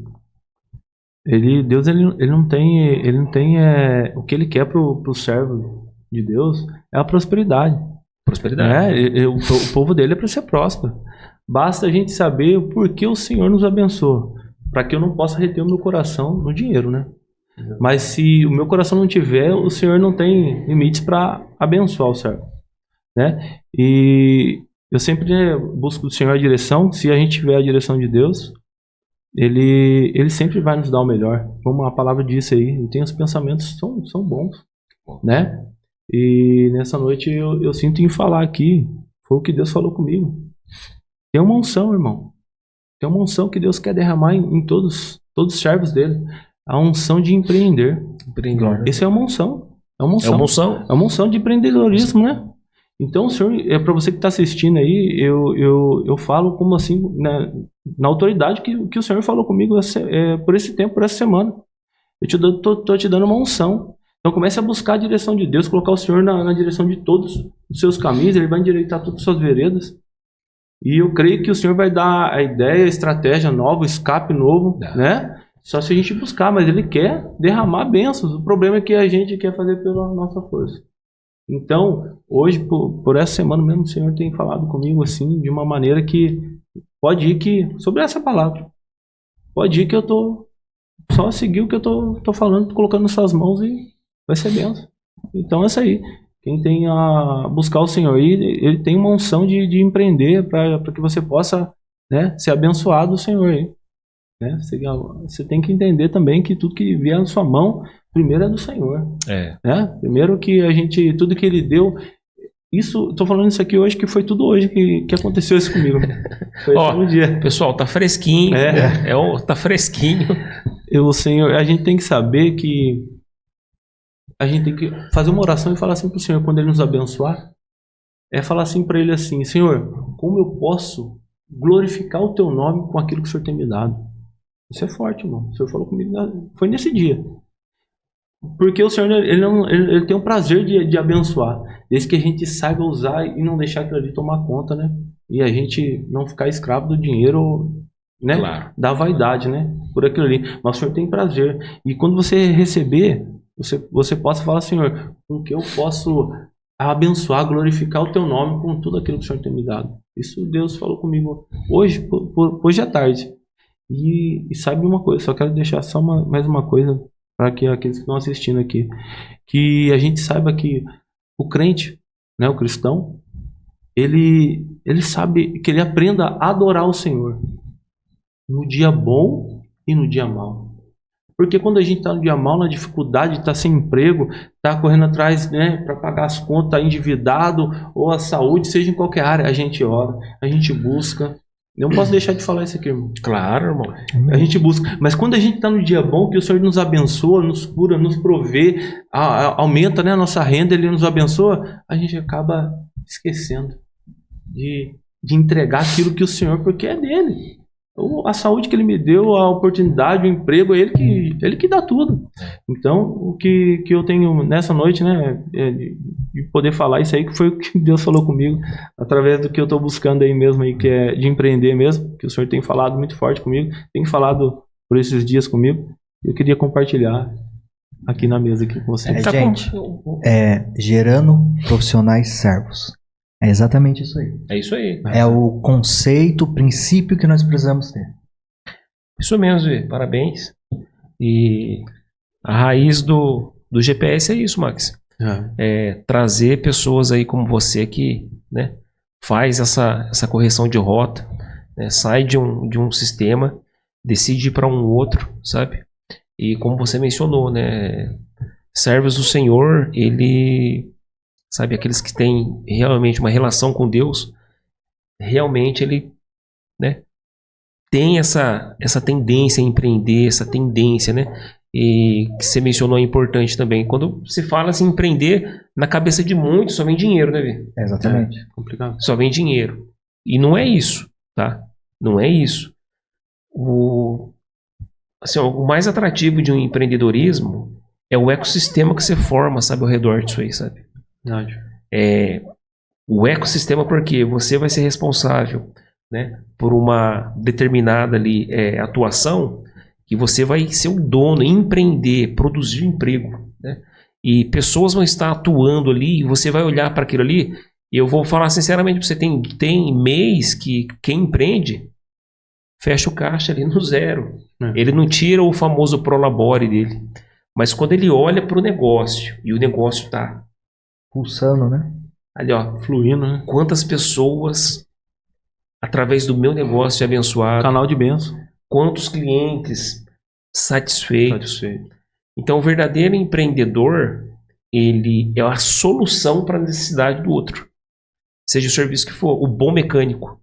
[SPEAKER 3] Deus ele não tem o que ele quer pro servo de Deus é a prosperidade. O povo dele é para ser próspero. Basta a gente saber o porquê o Senhor nos abençoa, para que eu não possa reter o meu coração no dinheiro, né? Mas se o meu coração não tiver, o Senhor não tem limites para abençoar o servo, né? E eu sempre, né, busco do Senhor a direção. Se a gente tiver a direção de Deus, Ele sempre vai nos dar o melhor. Como a palavra disse aí, Ele tem os pensamentos são bons, né? E nessa noite eu sinto em falar aqui, foi o que Deus falou comigo. Tem uma unção, irmão. Tem uma unção que Deus quer derramar em todos os servos dele. A unção de empreender. Isso é uma unção. É uma unção. É uma unção de empreendedorismo, né? Então, Senhor, para você que está assistindo aí, eu falo como assim, na autoridade que o Senhor falou comigo por esse tempo, por essa semana. Eu tô te dando uma unção. Então comece a buscar a direção de Deus, colocar o Senhor na direção de todos os seus caminhos, Ele vai endireitar todas as suas veredas. E eu creio que o Senhor vai dar a ideia, a estratégia nova, o escape novo, né? Só se a gente buscar, mas Ele quer derramar bênçãos. O problema é que a gente quer fazer pela nossa força. Então, hoje, por essa semana mesmo, o Senhor tem falado comigo assim, de uma maneira que pode ir que, sobre essa palavra, pode ir que eu tô só seguir o que eu tô falando, colocando nas suas mãos e vai ser bênção. Então é isso aí. Quem tem a buscar o Senhor aí, Ele tem uma unção de empreender para que você possa, né, ser abençoado do Senhor aí. Né? Você tem que entender também que tudo que vier na sua mão, primeiro é do Senhor. Né? Primeiro que tudo que Ele deu, tô falando isso aqui hoje, que foi tudo hoje que aconteceu isso comigo. Foi um dia.
[SPEAKER 1] Pessoal, tá fresquinho. Tá fresquinho.
[SPEAKER 3] Senhor, a gente tem que saber que a gente tem que fazer uma oração e falar assim pro Senhor, quando Ele nos abençoar, falar assim para Ele assim: Senhor, como eu posso glorificar o Teu nome com aquilo que o Senhor tem me dado? Isso é forte, irmão. O Senhor falou comigo, foi nesse dia. Porque o Senhor, ele tem um prazer de abençoar, desde que a gente saiba usar e não deixar aquilo ali tomar conta, né? E a gente não ficar escravo do dinheiro, né? Claro. Da vaidade, né? Por aquilo ali. Mas o Senhor tem prazer. E quando você receber, você possa falar: Senhor, com que eu posso abençoar, glorificar o Teu nome com tudo aquilo que o Senhor tem me dado. Isso Deus falou comigo hoje à tarde. E sabe uma coisa, só quero deixar só mais uma coisa para que aqueles que estão assistindo aqui, que a gente saiba que o crente, né, o cristão, ele sabe que ele aprenda a adorar o Senhor no dia bom e no dia mau. Porque quando a gente está no dia mau, na dificuldade, está sem emprego, está correndo atrás, né, para pagar as contas, está endividado, ou a saúde, seja em qualquer área, a gente ora, a gente busca. Eu não posso deixar de falar isso aqui, irmão.
[SPEAKER 1] Claro, irmão.
[SPEAKER 3] A gente busca. Mas quando a gente está no dia bom, que o Senhor nos abençoa, nos cura, nos provê, aumenta, né, a nossa renda, Ele nos abençoa, a gente acaba esquecendo de entregar aquilo que o Senhor, porque é dele. A saúde que Ele me deu, a oportunidade, o emprego, é Ele que dá tudo. Então, o que eu tenho nessa noite, né, de poder falar isso aí, que foi o que Deus falou comigo, através do que eu estou buscando aí mesmo, aí, que é de empreender mesmo, que o Senhor tem falado muito forte comigo, tem falado por esses dias comigo. Eu queria compartilhar aqui na mesa aqui com vocês.
[SPEAKER 2] Gente, gerando profissionais servos. É exatamente isso aí.
[SPEAKER 1] É isso aí.
[SPEAKER 2] É o conceito, o princípio que nós precisamos ter.
[SPEAKER 1] Isso mesmo, Vê. Parabéns. E a raiz do GPS é isso, Max. É trazer pessoas aí como você que, né, faz essa correção de rota, né, sai de um sistema, decide ir para um outro, sabe? E como você mencionou, né, servos do Senhor, sabe, aqueles que têm realmente uma relação com Deus, realmente ele, né, tem essa tendência a empreender, essa tendência, né? E que você mencionou é importante também. Quando se fala assim, empreender, na cabeça de muitos só vem dinheiro, né, Vê?
[SPEAKER 2] Exatamente.
[SPEAKER 1] Complicado. Só vem dinheiro. E não é isso, tá? Não é isso. O mais atrativo de um empreendedorismo é o ecossistema que você forma, sabe, ao redor disso aí, sabe?
[SPEAKER 3] Verdade.
[SPEAKER 1] O ecossistema, porque você vai ser responsável, né, por uma determinada ali, atuação, que você vai ser o dono, empreender, produzir emprego, né? E pessoas vão estar atuando ali e você vai olhar para aquilo ali. E eu vou falar sinceramente, você tem mês que quem empreende fecha o caixa ali no zero. Ele não tira o famoso prolabore dele. Mas quando ele olha para o negócio e o negócio tá
[SPEAKER 2] pulsando, né?
[SPEAKER 1] Ali, ó,
[SPEAKER 3] fluindo, né?
[SPEAKER 1] Quantas pessoas, através do meu negócio, abençoado.
[SPEAKER 3] Canal de bênção.
[SPEAKER 1] Quantos clientes satisfeitos. Então, o verdadeiro empreendedor, ele é a solução para a necessidade do outro. Seja o serviço que for. O bom mecânico,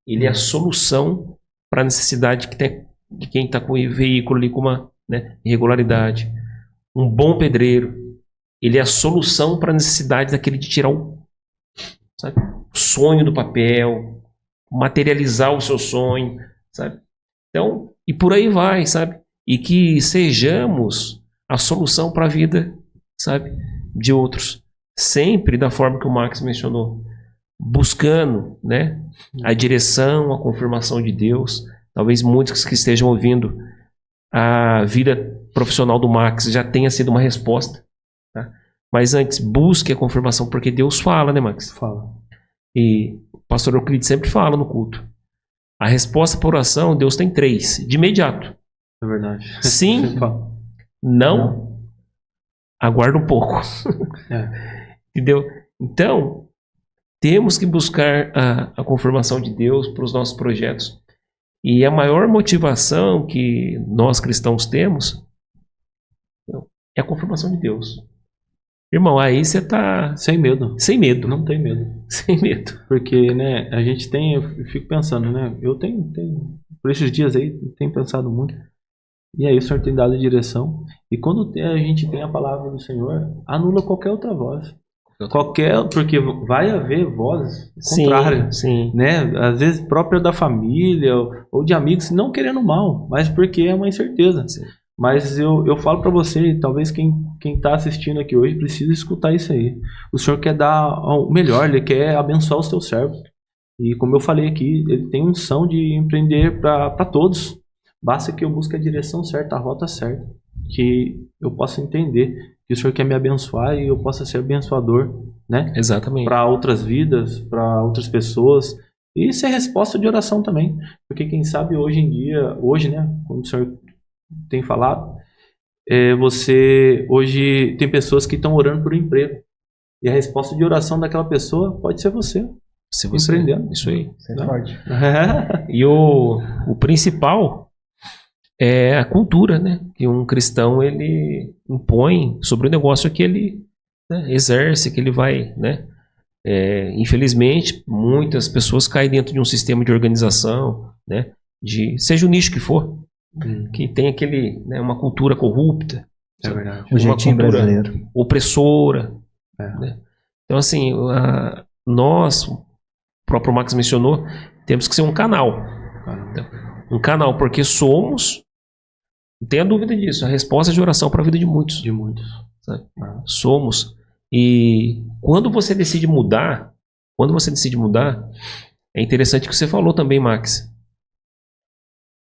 [SPEAKER 1] ele é a solução para a necessidade que tem, de quem está com o veículo ali com uma, né, irregularidade. Um bom pedreiro, ele é a solução para a necessidade daquele de tirar o sonho do papel, materializar o seu sonho, sabe? Então, e por aí vai, sabe? E que sejamos a solução para a vida, sabe? De outros. Sempre da forma que o Max mencionou. Buscando, né? A direção, a confirmação de Deus. Talvez muitos que estejam ouvindo a vida profissional do Max já tenha sido uma resposta, tá? Mas antes, busque a confirmação, porque Deus fala, né, Max?
[SPEAKER 3] Fala.
[SPEAKER 1] E o pastor Euclides sempre fala no culto. A resposta para a oração, Deus tem 3, de imediato.
[SPEAKER 3] É verdade.
[SPEAKER 1] Sim, não, aguarda um pouco. Entendeu? Então, temos que buscar a confirmação de Deus para os nossos projetos. E a maior motivação que nós cristãos temos é a confirmação de Deus. Irmão, aí você tá...
[SPEAKER 3] Sem medo.
[SPEAKER 1] Sem medo.
[SPEAKER 3] Não tem medo.
[SPEAKER 1] Sem medo.
[SPEAKER 3] Porque, né, a gente tem... Eu fico pensando, né? Eu tenho... Por esses dias aí, tenho pensado muito. E aí o Senhor tem dado direção. E quando a gente tem a palavra do Senhor, anula qualquer outra voz. Porque vai haver vozes contrárias.
[SPEAKER 1] Sim.
[SPEAKER 3] Né? Às vezes própria da família ou de amigos, não querendo mal, mas porque é uma incerteza. Sim. Mas eu falo para você, talvez quem está assistindo aqui hoje precisa escutar isso aí. O Senhor quer dar o melhor, Ele quer abençoar os teus servos. E como eu falei aqui, Ele tem unção de empreender para todos. Basta que eu busque a direção certa, a rota certa. Que eu possa entender que o Senhor quer me abençoar e eu possa ser abençoador, né?
[SPEAKER 1] Exatamente.
[SPEAKER 3] Para outras vidas, para outras pessoas. E isso é resposta de oração também. Porque quem sabe hoje em dia, né? Como o Senhor tem falado, você hoje tem pessoas que estão orando por um emprego e a resposta de oração daquela pessoa pode ser você.
[SPEAKER 1] Se você
[SPEAKER 3] empreendendo.
[SPEAKER 1] Isso aí.
[SPEAKER 2] Isso é forte.
[SPEAKER 1] E o principal é a cultura, né? Que um cristão ele impõe sobre o negócio que ele, né, exerce, que ele vai, né? Infelizmente, muitas pessoas caem dentro de um sistema de organização, né? Seja o nicho que for. Que tem aquele, né, uma cultura corrupta,
[SPEAKER 3] é verdade.
[SPEAKER 2] O jeitinho brasileiro,
[SPEAKER 1] opressora, né? Então assim, nós, o próprio Max mencionou, temos que ser um canal. Um canal, porque somos, não tenha dúvida disso, a resposta de oração para a vida de muitos. Sabe? Somos. E quando você decide mudar, é interessante o que você falou também, Max.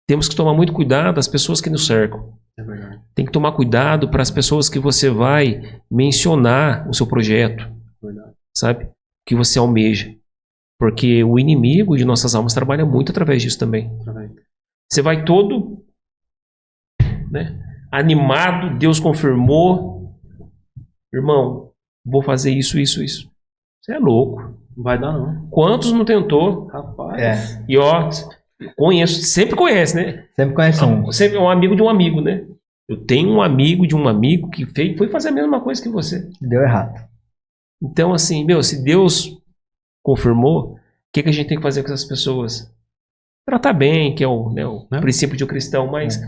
[SPEAKER 1] Temos que tomar muito cuidado das pessoas que nos cercam.
[SPEAKER 3] É verdade.
[SPEAKER 1] Tem que tomar cuidado para as pessoas que você vai mencionar o seu projeto.
[SPEAKER 3] Verdade.
[SPEAKER 1] Sabe? Que você almeja. Porque o inimigo de nossas almas trabalha muito através disso também. Você vai todo, né, animado, Deus confirmou. Irmão, vou fazer isso. Você é louco.
[SPEAKER 3] Não vai dar, não.
[SPEAKER 1] Quantos não tentou?
[SPEAKER 3] Rapaz.
[SPEAKER 1] E ó... Conheço, sempre conhece, né?
[SPEAKER 2] Sempre conhece um.
[SPEAKER 1] Sempre é um amigo de um amigo, né? Eu tenho um amigo de um amigo que foi fazer a mesma coisa que você.
[SPEAKER 2] Deu errado.
[SPEAKER 1] Então, assim, se Deus confirmou, o que a gente tem que fazer com essas pessoas? Tratar bem, que é o princípio de um cristão, mas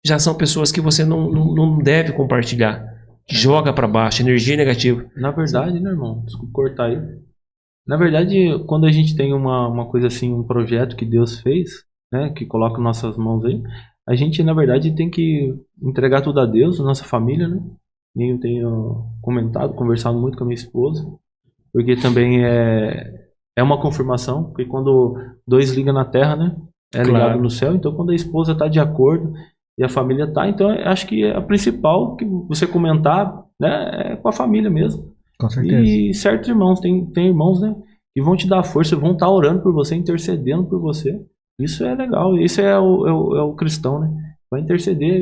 [SPEAKER 1] já são pessoas que você não deve compartilhar. Joga para baixo, energia negativa.
[SPEAKER 3] Na verdade, né, irmão? Desculpa cortar aí. Na verdade, quando a gente tem uma coisa assim, um projeto que Deus fez, né, que coloca em nossas mãos aí, a gente, na verdade, tem que entregar tudo a Deus, a nossa família, né? Nem eu tenho conversado muito com a minha esposa, porque também é uma confirmação, porque quando 2 ligam na terra, né, é ligado no céu, então quando a esposa está de acordo e a família está, então acho que a principal que você comentar, né, é com a família mesmo.
[SPEAKER 2] Com certeza.
[SPEAKER 3] E certos irmãos, tem irmãos, né, que vão te dar força, vão estar orando por você, intercedendo por você. Isso é legal, isso é o cristão, né? vai interceder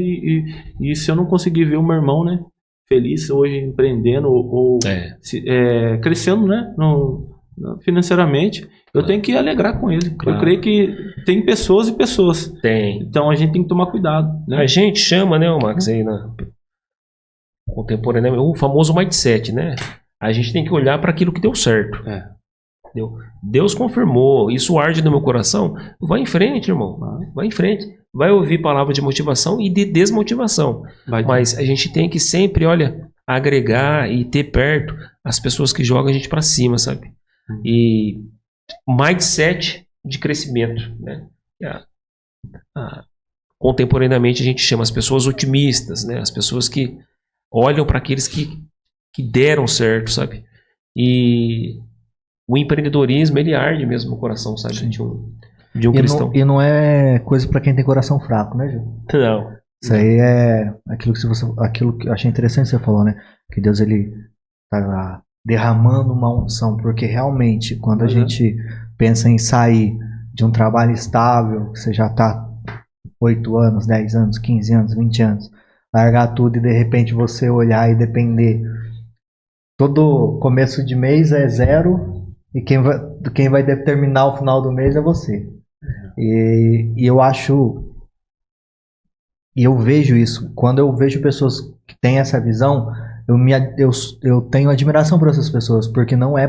[SPEAKER 3] e se eu não conseguir ver o meu irmão, né, feliz hoje empreendendo ou crescendo, né, financeiramente, eu tenho que alegrar com ele. Claro. Eu creio que tem pessoas e pessoas.
[SPEAKER 1] Tem.
[SPEAKER 3] Então a gente tem que tomar cuidado, né?
[SPEAKER 1] A gente chama, né, o Max, aí na contemporânea, o famoso mindset, né? A gente tem que olhar para aquilo que deu certo. Deus confirmou, isso arde no meu coração. Vai em frente, irmão. Vai em frente. Vai ouvir palavras de motivação e de desmotivação. Mas a gente tem que sempre, olha, agregar e ter perto as pessoas que jogam a gente para cima, sabe? E mindset de crescimento, né? Contemporaneamente a gente chama as pessoas otimistas, né? As pessoas que olham para aqueles que deram certo, sabe? E o empreendedorismo, ele arde mesmo no coração, sabe? De um cristão.
[SPEAKER 2] E não é coisa para quem tem coração fraco, né, Gil?
[SPEAKER 1] Não.
[SPEAKER 2] Isso aí é aquilo que eu achei interessante que você falou, né? Que Deus, ele tá derramando uma unção, porque realmente, quando a gente pensa em sair de um trabalho estável, você já tá 8 anos, 10 anos, 15 anos, 20 anos, largar tudo e de repente você olhar e depender, todo começo de mês é 0 e quem vai determinar o final do mês é você. E eu acho, e eu vejo isso, quando eu vejo pessoas que têm essa visão, eu tenho admiração por essas pessoas, porque não é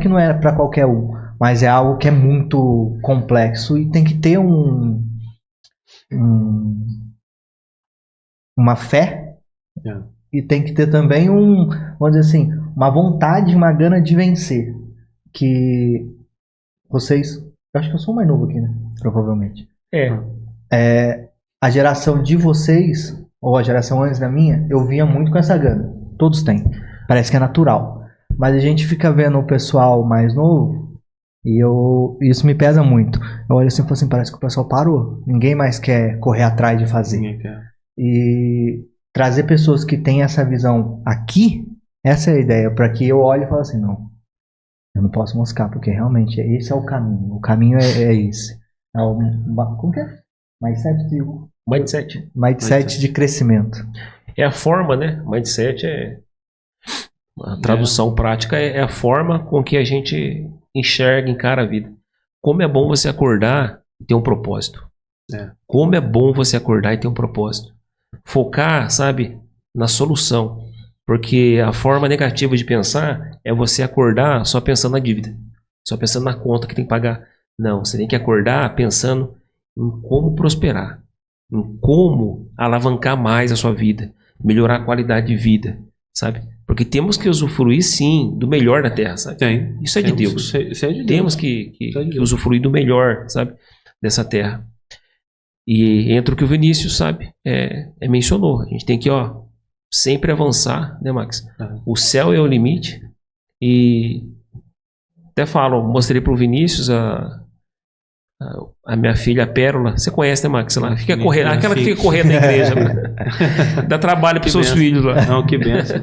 [SPEAKER 2] que não é pra qualquer um, mas é algo que é muito complexo e tem que ter uma fé e tem que ter também vamos dizer assim, uma vontade, uma gana de vencer, que vocês, eu acho que eu sou o mais novo aqui, né? Provavelmente. A geração de vocês, ou a geração antes da minha, eu via muito com essa gana. Todos têm. Parece que é natural. Mas a gente fica vendo o pessoal mais novo e isso me pesa muito. Eu olho assim e falo assim, parece que o pessoal parou. Ninguém mais quer correr atrás de fazer.
[SPEAKER 3] Ninguém quer.
[SPEAKER 2] E trazer pessoas que têm essa visão aqui, essa é a ideia, para que eu olhe e fale assim, não, eu não posso moscar, porque realmente esse é o caminho. O caminho é esse. Como que é? Mindset de crescimento.
[SPEAKER 1] É a forma, né? Mindset a tradução prática é a forma com que a gente enxerga, encara a vida. Como é bom você acordar e ter um propósito. Como é bom você acordar e ter um propósito. Focar, sabe, na solução. Porque a forma negativa de pensar é você acordar só pensando na dívida. Só pensando na conta que tem que pagar. Não, você tem que acordar pensando em como prosperar. Em como alavancar mais a sua vida. Melhorar a qualidade de vida, sabe? Porque temos que usufruir, sim, do melhor da terra, sabe? Isso é de Deus.
[SPEAKER 3] Isso é de Deus.
[SPEAKER 1] Temos que usufruir do melhor, sabe? Dessa terra. E entra o que o Vinícius, sabe? Mencionou. A gente tem que, sempre avançar, né, Max? O céu é o limite. E até mostrei pro Vinícius a minha filha, a Pérola. Você conhece, né, Max? Ela fica correndo, aquela que fica correndo na igreja. Dá trabalho para seus filhos lá.
[SPEAKER 3] Não, que benção.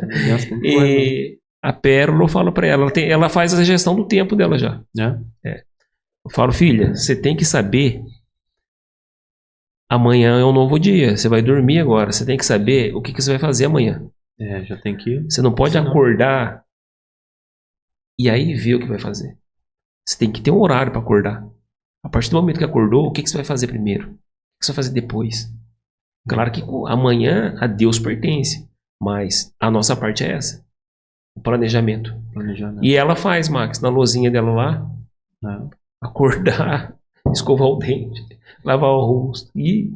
[SPEAKER 1] E a Pérola, eu falo para ela, ela faz a gestão do tempo dela já. Eu falo, filha, você tem que saber, amanhã é um novo dia. Você vai dormir agora. Você tem que saber o que você vai fazer amanhã.
[SPEAKER 3] Já tem que...
[SPEAKER 1] Você não pode acordar e aí ver o que vai fazer. Você tem que ter um horário para acordar. A partir do momento que acordou, o que você vai fazer primeiro? O que você vai fazer depois? Claro que amanhã a Deus pertence, mas a nossa parte é essa. O planejamento. E ela faz, Max, na lozinha dela lá, acordar, escovar o dente, lavar o rosto. E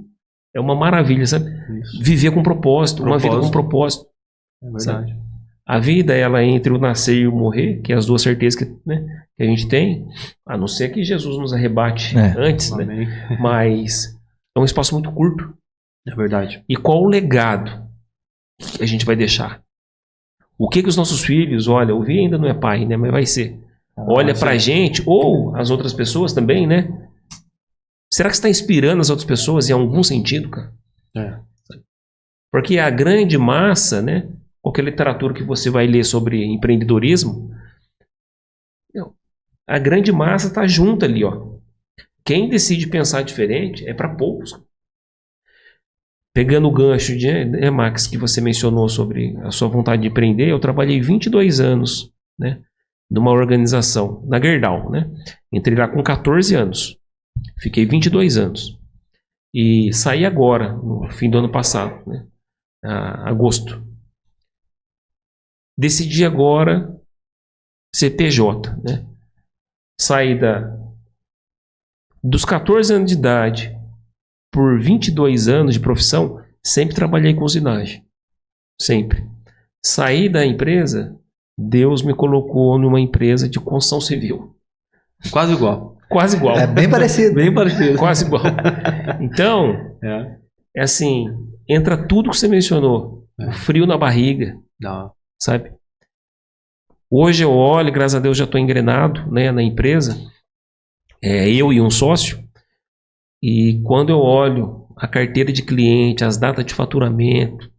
[SPEAKER 1] é uma maravilha, sabe? Isso. Viver com propósito, uma vida com propósito.
[SPEAKER 3] É verdade.
[SPEAKER 1] Sabe? A vida, ela entre o nascer e o morrer, que é as duas certezas que a gente tem, a não ser que Jesus nos arrebate antes, né? Mas é um espaço muito curto.
[SPEAKER 3] É verdade.
[SPEAKER 1] E qual o legado que a gente vai deixar? O que os nossos filhos, olha, o Vi ainda não é pai, né? Mas vai ser. Olha pra gente, ou as outras pessoas também, né? Será que você está inspirando as outras pessoas em algum sentido, cara? Porque a grande massa, né? Qualquer literatura que você vai ler sobre empreendedorismo, a grande massa está junto ali, ó. Quem decide pensar diferente é para poucos. Pegando o gancho Max, que você mencionou sobre a sua vontade de empreender, eu trabalhei 22 anos, né, numa organização, na Gerdau, né? Entrei lá com 14 anos. Fiquei 22 anos. E saí agora, no fim do ano passado, né? Agosto. Decidi agora ser PJ, né? Saí dos 14 anos de idade por 22 anos de profissão, sempre trabalhei com usinagem. Sempre. Saí da empresa, Deus me colocou numa empresa de construção civil.
[SPEAKER 3] Quase igual.
[SPEAKER 1] Quase igual.
[SPEAKER 2] É bem parecido.
[SPEAKER 3] Bem parecido.
[SPEAKER 1] Quase igual. Então, é assim, entra tudo que você mencionou. O frio na barriga.
[SPEAKER 3] Não.
[SPEAKER 1] Sabe? Hoje eu olho, graças a Deus já estou engrenado, né, na empresa. Eu e um sócio. E quando eu olho a carteira de cliente, as datas de faturamento,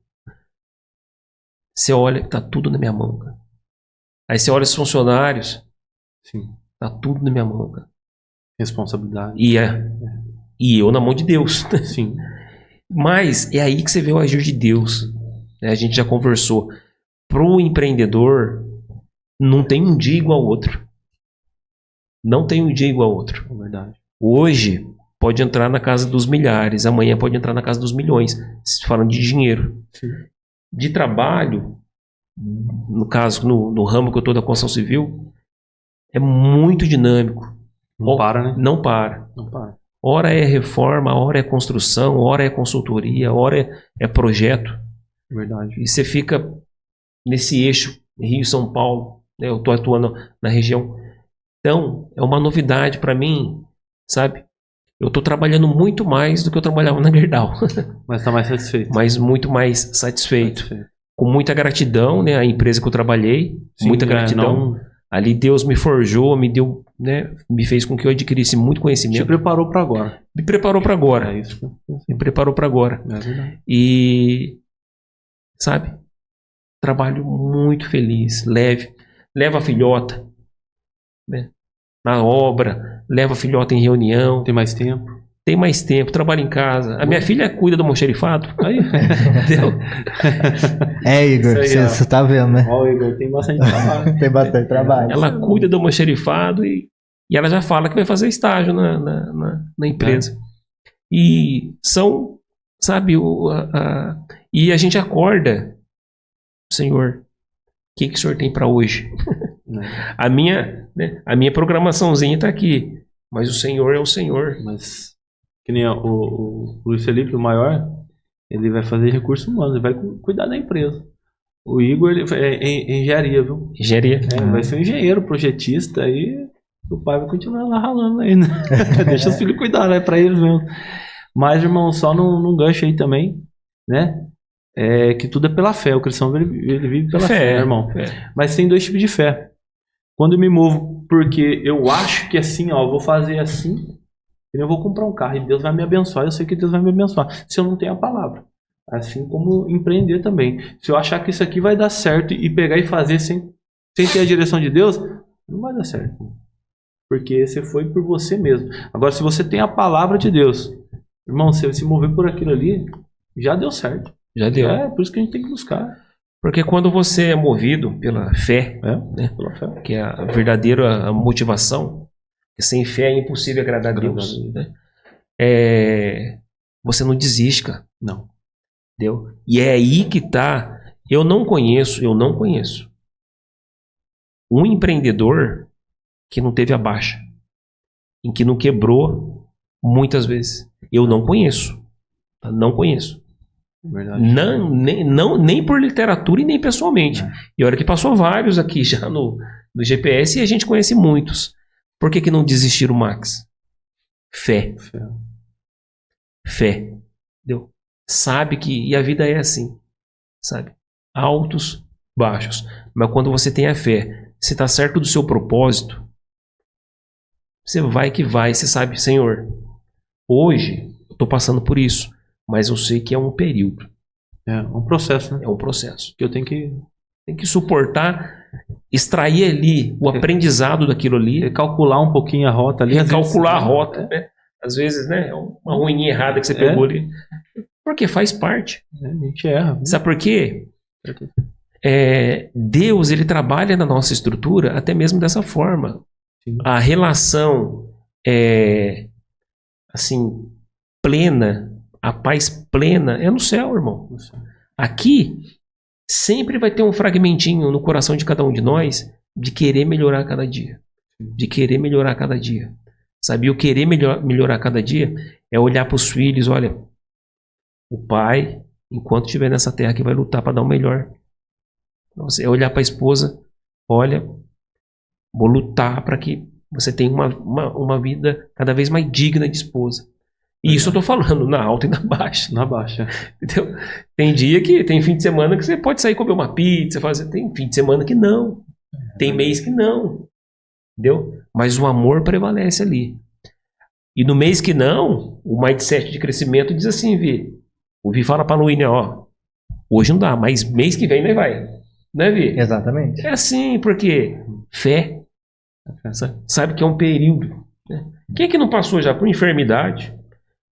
[SPEAKER 1] você olha que tá tudo na minha mão, cara. Aí você olha os funcionários,
[SPEAKER 3] sim,
[SPEAKER 1] tá tudo na minha mão, cara.
[SPEAKER 3] Responsabilidade.
[SPEAKER 1] E eu na mão de Deus.
[SPEAKER 3] Sim.
[SPEAKER 1] Mas é aí que você vê o agir de Deus. A gente já conversou. Pro empreendedor, não tem um dia igual ao outro. Não tem um dia igual ao outro.
[SPEAKER 3] É verdade.
[SPEAKER 1] Hoje pode entrar na casa dos milhares, amanhã pode entrar na casa dos milhões, falando de dinheiro.
[SPEAKER 3] Sim.
[SPEAKER 1] De trabalho, no caso, no ramo que eu estou da construção civil, é muito dinâmico.
[SPEAKER 3] Não para, né?
[SPEAKER 1] Não para.
[SPEAKER 3] Não para.
[SPEAKER 1] Hora é reforma, hora é construção, hora é consultoria, hora é projeto.
[SPEAKER 3] Verdade.
[SPEAKER 1] E você fica nesse eixo Rio-São Paulo, né? Eu estou atuando na região. Então, é uma novidade para mim, sabe? Eu estou trabalhando muito mais do que eu trabalhava na Gerdau.
[SPEAKER 3] Mas está mais satisfeito.
[SPEAKER 1] Mas muito mais satisfeito. Com muita gratidão, né? A empresa que eu trabalhei,
[SPEAKER 3] sim,
[SPEAKER 1] muita gratidão. Ali Deus me forjou, me deu, né? Me fez com que eu adquirisse muito conhecimento.
[SPEAKER 3] Te preparou para agora.
[SPEAKER 1] Me preparou para agora.
[SPEAKER 3] É isso.
[SPEAKER 1] Me preparou para agora.
[SPEAKER 3] É verdade.
[SPEAKER 1] E, sabe? Trabalho muito feliz, leve. Leva a filhota, né? Na obra, leva a filhota em reunião.
[SPEAKER 3] Tem mais tempo?
[SPEAKER 1] Tem mais tempo, trabalha em casa. A minha filha cuida do almoxerifado. Aí, entendeu?
[SPEAKER 2] Igor, você tá vendo, né?
[SPEAKER 3] Ó, Igor, tem bastante trabalho.
[SPEAKER 2] Tem bastante trabalho.
[SPEAKER 1] Ela cuida do almoxerifado e ela já fala que vai fazer estágio na empresa. E são, sabe, e a gente acorda, Senhor, o que o Senhor tem para hoje? A minha programaçãozinha tá aqui, mas o Senhor é o Senhor.
[SPEAKER 3] Mas que nem o Luiz Felipe, o maior, ele vai fazer recursos humanos, ele vai cuidar da empresa. O Igor, ele é engenharia, viu?
[SPEAKER 1] Engenharia.
[SPEAKER 3] Vai ser um engenheiro, projetista, aí o pai vai continuar lá ralando ainda. Deixa os filhos cuidar, né? Pra eles mesmo. Mas, irmão, só num gancho aí também, né? É que tudo é pela fé. O cristão, ele vive pela fé, né, irmão? Mas tem dois tipos de fé. Quando eu me movo porque eu acho que assim, ó, eu vou fazer assim, eu vou comprar um carro e Deus vai me abençoar, eu sei que Deus vai me abençoar. Se eu não tenho a palavra. Assim como empreender também. Se eu achar que isso aqui vai dar certo e pegar e fazer sem ter a direção de Deus, não vai dar certo. Porque você foi por você mesmo. Agora, se você tem a palavra de Deus, irmão, se você se mover por aquilo ali, já deu certo.
[SPEAKER 1] Já deu.
[SPEAKER 3] Por isso que a gente tem que buscar.
[SPEAKER 1] Porque quando você é movido pela fé, né,
[SPEAKER 3] pela fé,
[SPEAKER 1] que é a verdadeira motivação, que sem fé é impossível agradar a Deus, né? Você não desiste, cara.
[SPEAKER 3] Não.
[SPEAKER 1] Entendeu? E é aí que tá. Eu não conheço um empreendedor que não teve a baixa, em que não quebrou muitas vezes. Eu não conheço. Não conheço.
[SPEAKER 3] Verdade.
[SPEAKER 1] Nem por literatura e nem pessoalmente. E olha que passou vários aqui já no GPS e a gente conhece muitos. Por que não desistiram, Max? Fé. Entendeu? Sabe que... E a vida é assim. Sabe? Altos, baixos. Mas quando você tem a fé, você está certo do seu propósito, você vai que vai. Você sabe, Senhor, hoje eu estou passando por isso. Mas eu sei que é um período.
[SPEAKER 3] É um processo, né?
[SPEAKER 1] É um processo.
[SPEAKER 3] Que eu tenho que
[SPEAKER 1] suportar, extrair ali o aprendizado daquilo ali.
[SPEAKER 3] Calcular um pouquinho a rota ali.
[SPEAKER 1] Calcular a rota, né? Às vezes, né? É uma ruína errada que você pegou ali. Porque faz parte.
[SPEAKER 3] A gente erra.
[SPEAKER 1] Sabe por quê? Deus, ele trabalha na nossa estrutura até mesmo dessa forma.
[SPEAKER 3] Sim.
[SPEAKER 1] A relação assim, plena, a paz plena é no céu, irmão. Aqui sempre vai ter um fragmentinho no coração de cada um de nós de querer melhorar a cada dia. De querer melhorar a cada dia. Sabe? O querer melhorar a cada dia é olhar para os filhos, olha, o pai, enquanto estiver nessa terra, que vai lutar para dar o melhor. É olhar para a esposa, olha, vou lutar para que você tenha uma vida cada vez mais digna de esposa. E isso eu tô falando na alta e na baixa.
[SPEAKER 3] Na baixa.
[SPEAKER 1] Entendeu? Tem fim de semana que você pode sair comer uma pizza, tem fim de semana que não. Tem mês que não. Entendeu? Mas o amor prevalece ali. E no mês que não, o mindset de crescimento diz assim, o Vi fala pra Luína, ó, hoje não dá, mas mês que vem nem vai. Né, Vi?
[SPEAKER 2] Exatamente.
[SPEAKER 1] É assim, porque fé, sabe que é um período. Né? Quem é que não passou já por enfermidade,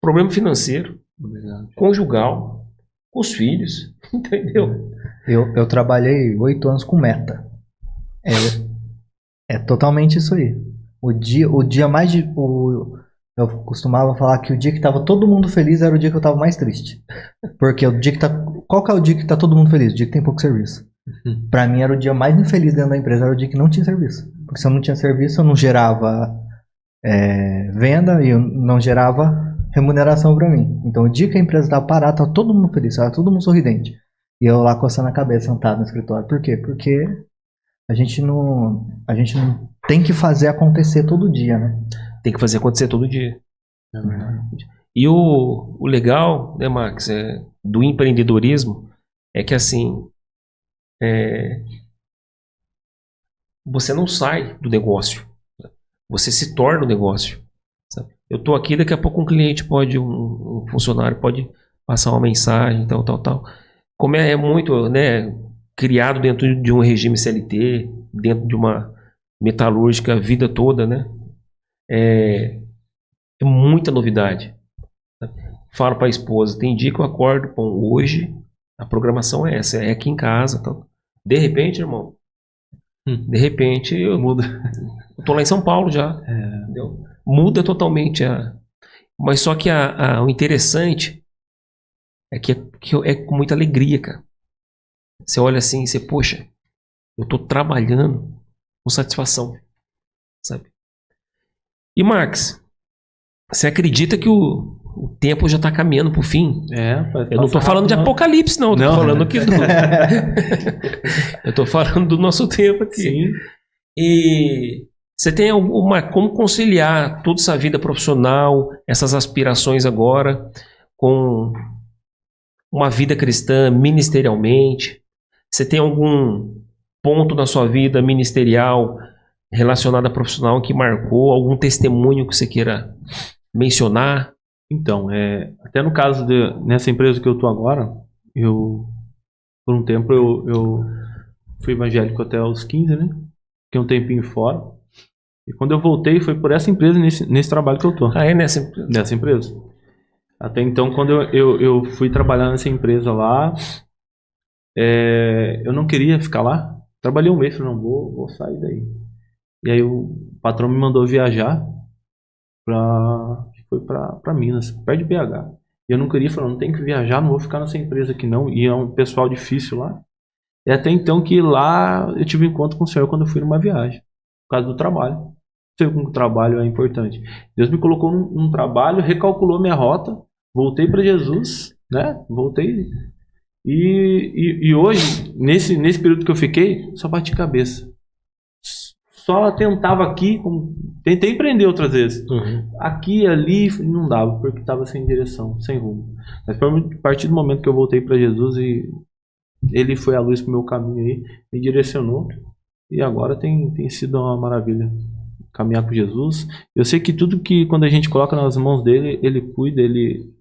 [SPEAKER 1] problema financeiro, conjugal, com os filhos, entendeu?
[SPEAKER 2] Eu trabalhei 8 anos com meta. É totalmente isso aí. O dia mais... eu costumava falar que o dia que tava todo mundo feliz era o dia que eu tava mais triste. Porque o dia que tá... Qual que é o dia que tá todo mundo feliz? O dia que tem pouco serviço. Pra mim era o dia mais infeliz dentro da empresa, era o dia que não tinha serviço. Porque se eu não tinha serviço, eu não gerava venda e eu não gerava remuneração pra mim. Então o dia que a empresa tava parada, tava todo mundo feliz, tava todo mundo sorridente. E eu lá coçando a cabeça, sentado no escritório. Por quê? Porque a gente não tem que fazer acontecer todo dia, né?
[SPEAKER 1] Tem que fazer acontecer todo dia. E o legal, né, Max, do empreendedorismo é que assim, você não sai do negócio, você se torna o negócio. Sabe? Eu tô aqui, daqui a pouco um cliente um funcionário pode passar uma mensagem, tal. Como é muito, né, criado dentro de um regime CLT, dentro de uma metalúrgica a vida toda, né? É muita novidade. Falo para a esposa, tem dia que eu acordo, hoje a programação é essa, é aqui em casa. Tal. De repente, irmão, eu mudo. Eu tô lá em São Paulo já. Entendeu? Muda totalmente. Mas só que o interessante é que é com muita alegria, cara. Você olha assim e você, poxa, eu tô trabalhando com satisfação. Sabe? E Max, você acredita que o tempo já está caminhando para o fim? Eu não estou falando de apocalipse, não. Eu estou falando aqui eu estou falando do nosso tempo aqui. Sim. E você tem como conciliar toda essa vida profissional, essas aspirações agora, com uma vida cristã ministerialmente? Você tem algum ponto na sua vida ministerial relacionado a profissional que marcou, algum testemunho que você queira mencionar?
[SPEAKER 3] Então, até no caso nessa empresa que eu tô agora, por um tempo eu fui evangélico até os 15, né? Fiquei um tempinho fora. E quando eu voltei, foi por essa empresa, nesse trabalho que eu tô.
[SPEAKER 1] Nessa empresa?
[SPEAKER 3] Nessa empresa. Até então, quando eu fui trabalhar nessa empresa lá, eu não queria ficar lá. Trabalhei um mês, falei, não, vou sair daí. E aí o patrão me mandou viajar foi pra Minas, perto de BH. E eu não queria, falei, não tem que viajar, não vou ficar nessa empresa aqui não. E é um pessoal difícil lá. E até então que lá eu tive um encontro com o Senhor quando eu fui numa viagem. Por causa do trabalho. Não sei como o trabalho é importante. Deus me colocou num trabalho, recalculou minha rota, voltei para Jesus, né? Voltei. E hoje, nesse período que eu fiquei, só bati cabeça. Só tentava aqui, tentei empreender outras vezes. Aqui e ali não dava, porque estava sem direção, sem rumo. Mas a partir do momento que eu voltei para Jesus e Ele foi a luz para o meu caminho aí, me direcionou. E agora tem sido uma maravilha caminhar com Jesus. Eu sei que tudo que quando a gente coloca nas mãos dele, Ele cuida, Ele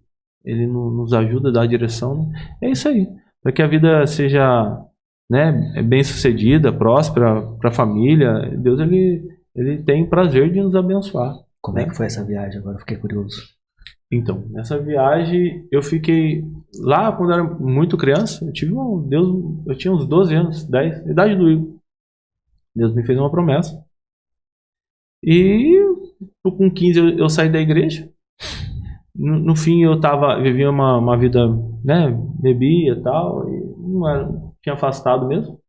[SPEAKER 3] nos ajuda a dar a direção. Né? É isso aí. Para que a vida seja, né, bem sucedida, próspera para a família, Deus ele tem prazer de nos abençoar.
[SPEAKER 2] Como é que foi essa viagem? Agora eu fiquei curioso.
[SPEAKER 3] Então, nessa viagem, eu fiquei lá quando eu era muito criança. Eu tive eu tinha uns 12 anos, 10, idade do Igor. Deus me fez uma promessa. E com 15 eu saí da igreja. No fim eu vivia uma vida, né, bebia e tal, e tinha afastado mesmo.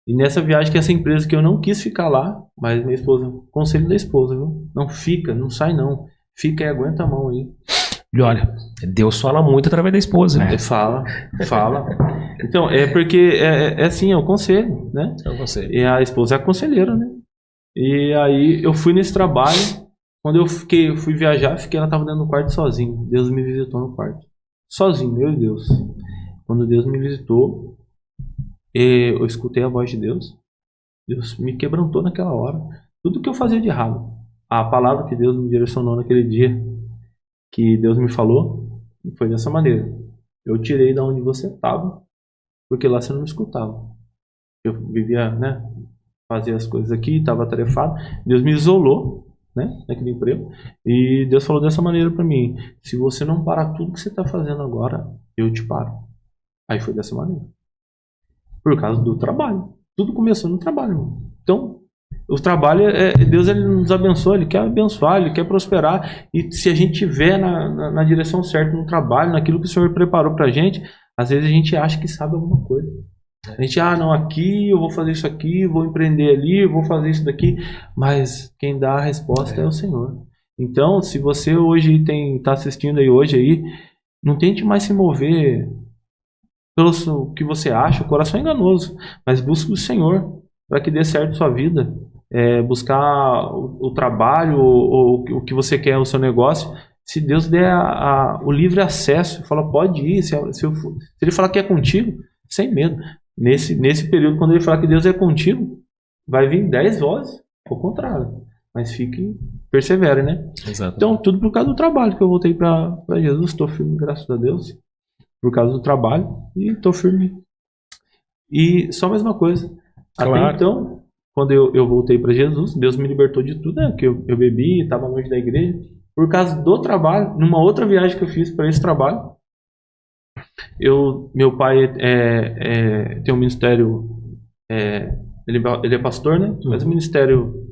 [SPEAKER 3] E nessa viagem que essa empresa que eu não quis ficar lá, mas minha esposa, conselho da esposa, viu? Não fica, não sai não. Fica e aguenta a mão aí.
[SPEAKER 1] E olha, Deus fala muito através da esposa. Né?
[SPEAKER 3] Fala. Então, é porque é assim, é o conselho, né?
[SPEAKER 1] É o conselho.
[SPEAKER 3] E a esposa é a conselheira, né? E aí eu fui nesse trabalho. Quando eu fui viajar, ela estava dentro do quarto sozinho. Deus me visitou no quarto. Sozinho, meu Deus. Quando Deus me visitou, eu escutei a voz de Deus. Deus me quebrantou naquela hora. Tudo que eu fazia de errado. A palavra que Deus me direcionou naquele dia, que Deus me falou, foi dessa maneira. Eu tirei da onde você estava, porque lá você não me escutava. Eu vivia, né? Fazia as coisas aqui, estava atarefado. Deus me isolou, né, naquele emprego. E Deus falou dessa maneira para mim: se você não parar tudo que você está fazendo agora, eu te paro. Aí foi dessa maneira. Por causa do trabalho. Tudo começou no trabalho, irmão. Então, o trabalho Deus, ele nos abençoa, ele quer abençoar, ele quer prosperar. E se a gente estiver na direção certa no trabalho, naquilo que o Senhor preparou pra gente, às vezes a gente acha que sabe alguma coisa. A gente, não, aqui eu vou fazer isso aqui, vou empreender ali, vou fazer isso daqui, mas quem dá a resposta é o Senhor. Então, se você hoje está assistindo aí, não tente mais se mover pelo que você acha, o coração é enganoso, mas busque o Senhor para que dê certo a sua vida. Buscar o trabalho, ou o que você quer, o seu negócio. Se Deus der o livre acesso, fala, pode ir, se ele falar que é contigo, sem medo. Nesse período, quando ele falar que Deus é contigo, vai vir 10 vozes, ao contrário. Mas fique, persevere, né?
[SPEAKER 1] Exato.
[SPEAKER 3] Então, tudo por causa do trabalho que eu voltei para Jesus. Estou firme, graças a Deus. Por causa do trabalho. E estou firme. E só mais uma coisa. Claro. Até então, quando eu voltei para Jesus, Deus me libertou de tudo, né? Porque eu bebi, estava longe da igreja. Por causa do trabalho, numa outra viagem que eu fiz para esse trabalho, meu pai tem um ministério, ele é pastor, né? Mas o ministério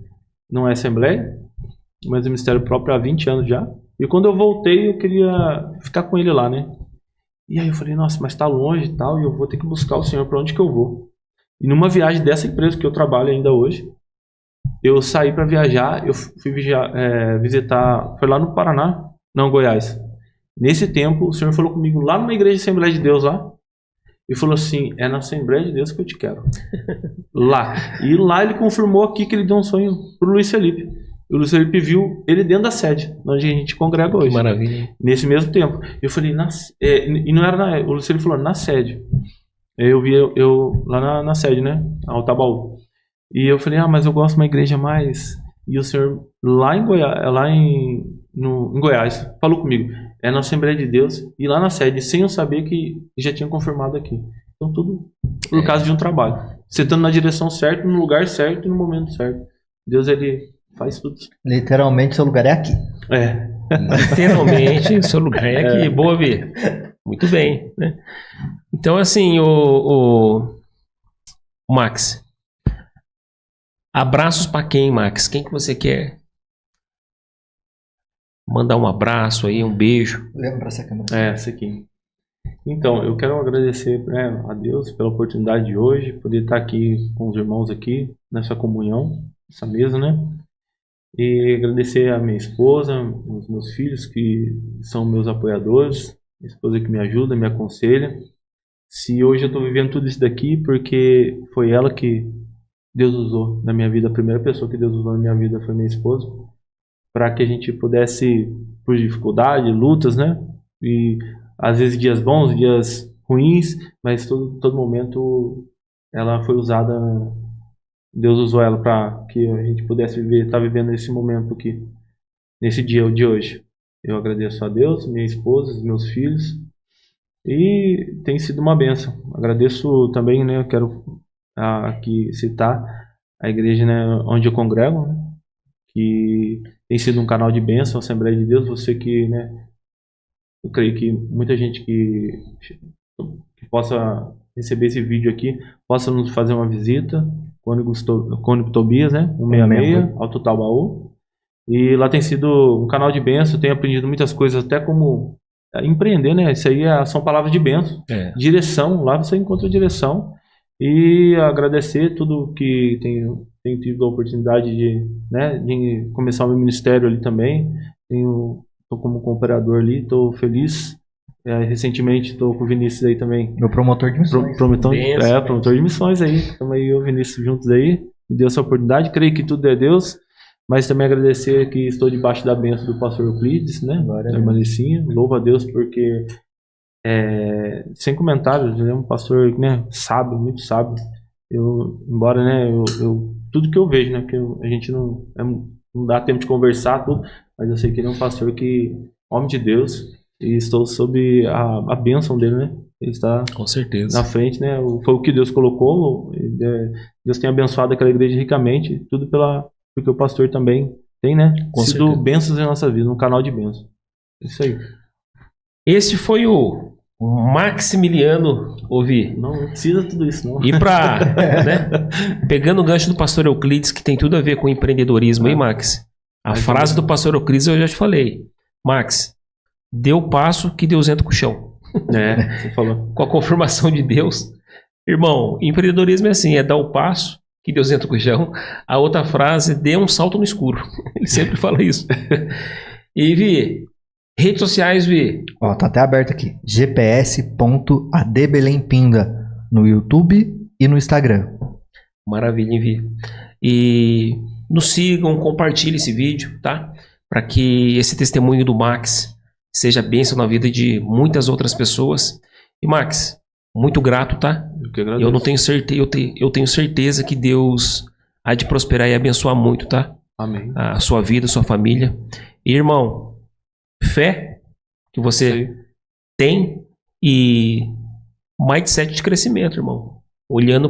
[SPEAKER 3] não é assembleia, mas é ministério próprio há 20 anos já. E quando eu voltei, eu queria ficar com ele lá, né? E aí eu falei, nossa, mas tá longe e tal, e eu vou ter que buscar o Senhor para onde que eu vou. E numa viagem dessa empresa que eu trabalho ainda hoje, eu saí para viajar, eu fui visitar, foi lá no Paraná, não, Goiás. Nesse tempo, o Senhor falou comigo lá numa igreja de Assembleia de Deus lá, e falou assim, é na Assembleia de Deus que eu te quero. Lá. E lá ele confirmou aqui que ele deu um sonho pro Luiz Felipe. O Luiz Felipe viu ele dentro da sede, onde a gente congrega hoje.
[SPEAKER 1] Que maravilha.
[SPEAKER 3] Nesse mesmo tempo. Eu falei, e não era o Luiz Felipe falou, na sede. Eu vi eu lá na sede, né? Altabaú. E eu falei, mas eu gosto de uma igreja mais... E o Senhor lá em Goiás falou comigo, é na Assembleia de Deus, e lá na sede, sem eu saber que já tinha confirmado aqui. Então tudo por causa de um trabalho. Você estando na direção certa, no lugar certo e no momento certo. Deus, ele faz tudo.
[SPEAKER 2] Literalmente, seu lugar é aqui.
[SPEAKER 1] Literalmente, seu lugar é aqui. Boa, Vi. Muito bem, né? Então, assim, o Max, abraços para quem, Max? Quem que você quer mandar um abraço aí, um beijo?
[SPEAKER 2] Lembra pra essa câmera.
[SPEAKER 3] Essa aqui. Então, eu quero agradecer a Deus pela oportunidade de hoje, poder estar aqui com os irmãos aqui, nessa comunhão, nessa mesa, né? E agradecer a minha esposa, os meus filhos que são meus apoiadores, minha esposa que me ajuda, me aconselha. Se hoje eu estou vivendo tudo isso daqui, porque foi ela que Deus usou na minha vida, a primeira pessoa que Deus usou na minha vida foi minha esposa, para que a gente pudesse, por dificuldade, lutas, né? E às vezes dias bons, dias ruins, mas todo momento ela foi usada, Deus usou ela para que a gente pudesse estar vivendo esse momento aqui, nesse dia de hoje. Eu agradeço a Deus, minha esposa, meus filhos, e tem sido uma bênção. Agradeço também, né? Eu quero aqui citar a igreja, né, onde eu congrego, né, que tem sido um canal de bênção, Assembleia de Deus. Você que, né, Eu creio que muita gente que possa receber esse vídeo aqui, possa nos fazer uma visita, Cônigo Tobias, né? 166, Alto Tabaú. E lá tem sido um canal de bênção, tenho aprendido muitas coisas, até como empreender, né? Isso aí são palavras de bênção. Direção, lá você encontra direção. E agradecer tudo que tenho tido a oportunidade de começar o meu ministério ali também. Estou como cooperador ali, estou feliz. Recentemente estou com o Vinícius aí também.
[SPEAKER 2] Meu promotor de missões.
[SPEAKER 3] Promotor de missões aí. Estamos aí, eu e o Vinícius juntos aí. Me deu essa oportunidade. Creio que tudo é Deus. Mas também agradecer que estou debaixo da bênção do pastor Euclides, né? Da irmã Licinha. Louvo a Deus porque, sem comentários, ele é um pastor, né, sábio, muito sábio. Embora, né, tudo que eu vejo, né, que a gente não dá tempo de conversar tudo, mas eu sei que ele é um pastor homem de Deus, e estou sob a bênção dele, né? Ele está
[SPEAKER 1] com certeza
[SPEAKER 3] na frente, né? Foi o que Deus colocou. Deus tem abençoado aquela igreja ricamente, tudo porque o pastor também tem, né? Sido bênçãos em nossa vida, um canal de bênçãos. Isso aí.
[SPEAKER 1] Esse foi o Maximiliano Ovi.
[SPEAKER 3] Não precisa tudo isso, não.
[SPEAKER 1] E pegando o gancho do pastor Euclides, que tem tudo a ver com empreendedorismo aí, Max. A frase do pastor Euclides eu já te falei. Max, dê o passo que Deus entra com o chão.
[SPEAKER 3] Você falou.
[SPEAKER 1] Com a confirmação de Deus. Irmão, empreendedorismo é assim, dar o passo que Deus entra com o chão. A outra frase, dê um salto no escuro. Ele sempre fala isso. E, Vi, redes sociais, Vi.
[SPEAKER 2] Ó, tá até aberto aqui. gps.adbelempinda no YouTube e no Instagram.
[SPEAKER 1] Maravilha, Vi. E nos sigam, compartilhem esse vídeo, tá? Para que esse testemunho do Max seja bênção na vida de muitas outras pessoas. E, Max, muito grato, tá? Eu não tenho certeza, eu tenho certeza que Deus há de prosperar e abençoar muito, tá?
[SPEAKER 3] Amém.
[SPEAKER 1] A sua vida, a sua família. E, irmão, fé que você tem e mindset de crescimento, irmão. Olhando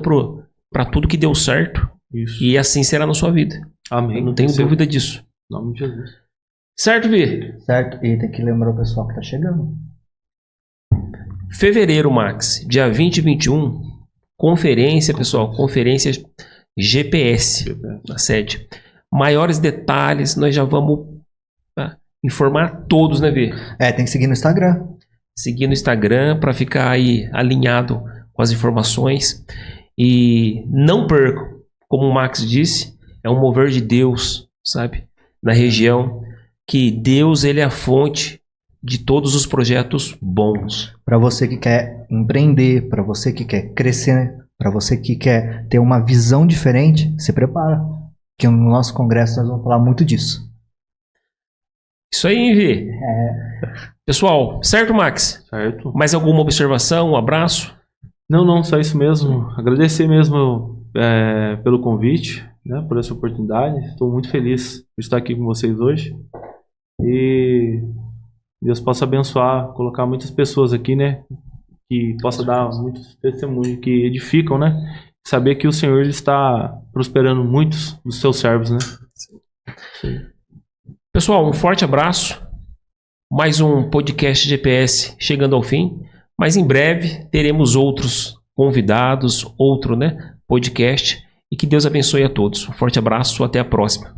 [SPEAKER 1] para tudo que deu certo.
[SPEAKER 3] Isso.
[SPEAKER 1] E assim será na sua vida.
[SPEAKER 3] Amém.
[SPEAKER 1] Eu não tenho dúvida disso.
[SPEAKER 3] Em nome de Jesus.
[SPEAKER 1] Certo, Vi?
[SPEAKER 2] Certo. E tem que lembrar o pessoal que tá chegando.
[SPEAKER 1] Fevereiro, Max, dia 20 e 21, conferência, pessoal, conferência GPS, na sede. Maiores detalhes, nós já vamos informar todos, né, Vi?
[SPEAKER 2] Tem que seguir no Instagram.
[SPEAKER 1] Seguir no Instagram para ficar aí alinhado com as informações. E não percam, como o Max disse, é um mover de Deus, sabe? Na região, que Deus, ele é a fonte de todos os projetos bons.
[SPEAKER 2] Para você que quer empreender, para você que quer crescer, para você que quer ter uma visão diferente, se prepara. Que no nosso congresso nós vamos falar muito disso.
[SPEAKER 1] Isso aí, Vi. Pessoal, certo, Max?
[SPEAKER 3] Certo.
[SPEAKER 1] Mais alguma observação, um abraço?
[SPEAKER 3] Não, só isso mesmo. Agradecer mesmo pelo convite, né, por essa oportunidade. Estou muito feliz por estar aqui com vocês hoje. E Deus possa abençoar, colocar muitas pessoas aqui, né? Que possa dar muitos testemunhos que edificam, né? Saber que o Senhor ele está prosperando muitos dos seus servos, né? Sim.
[SPEAKER 1] Pessoal, um forte abraço. Mais um podcast GPS chegando ao fim. Mas em breve teremos outros convidados, outro, né, podcast. E que Deus abençoe a todos. Um forte abraço, até a próxima.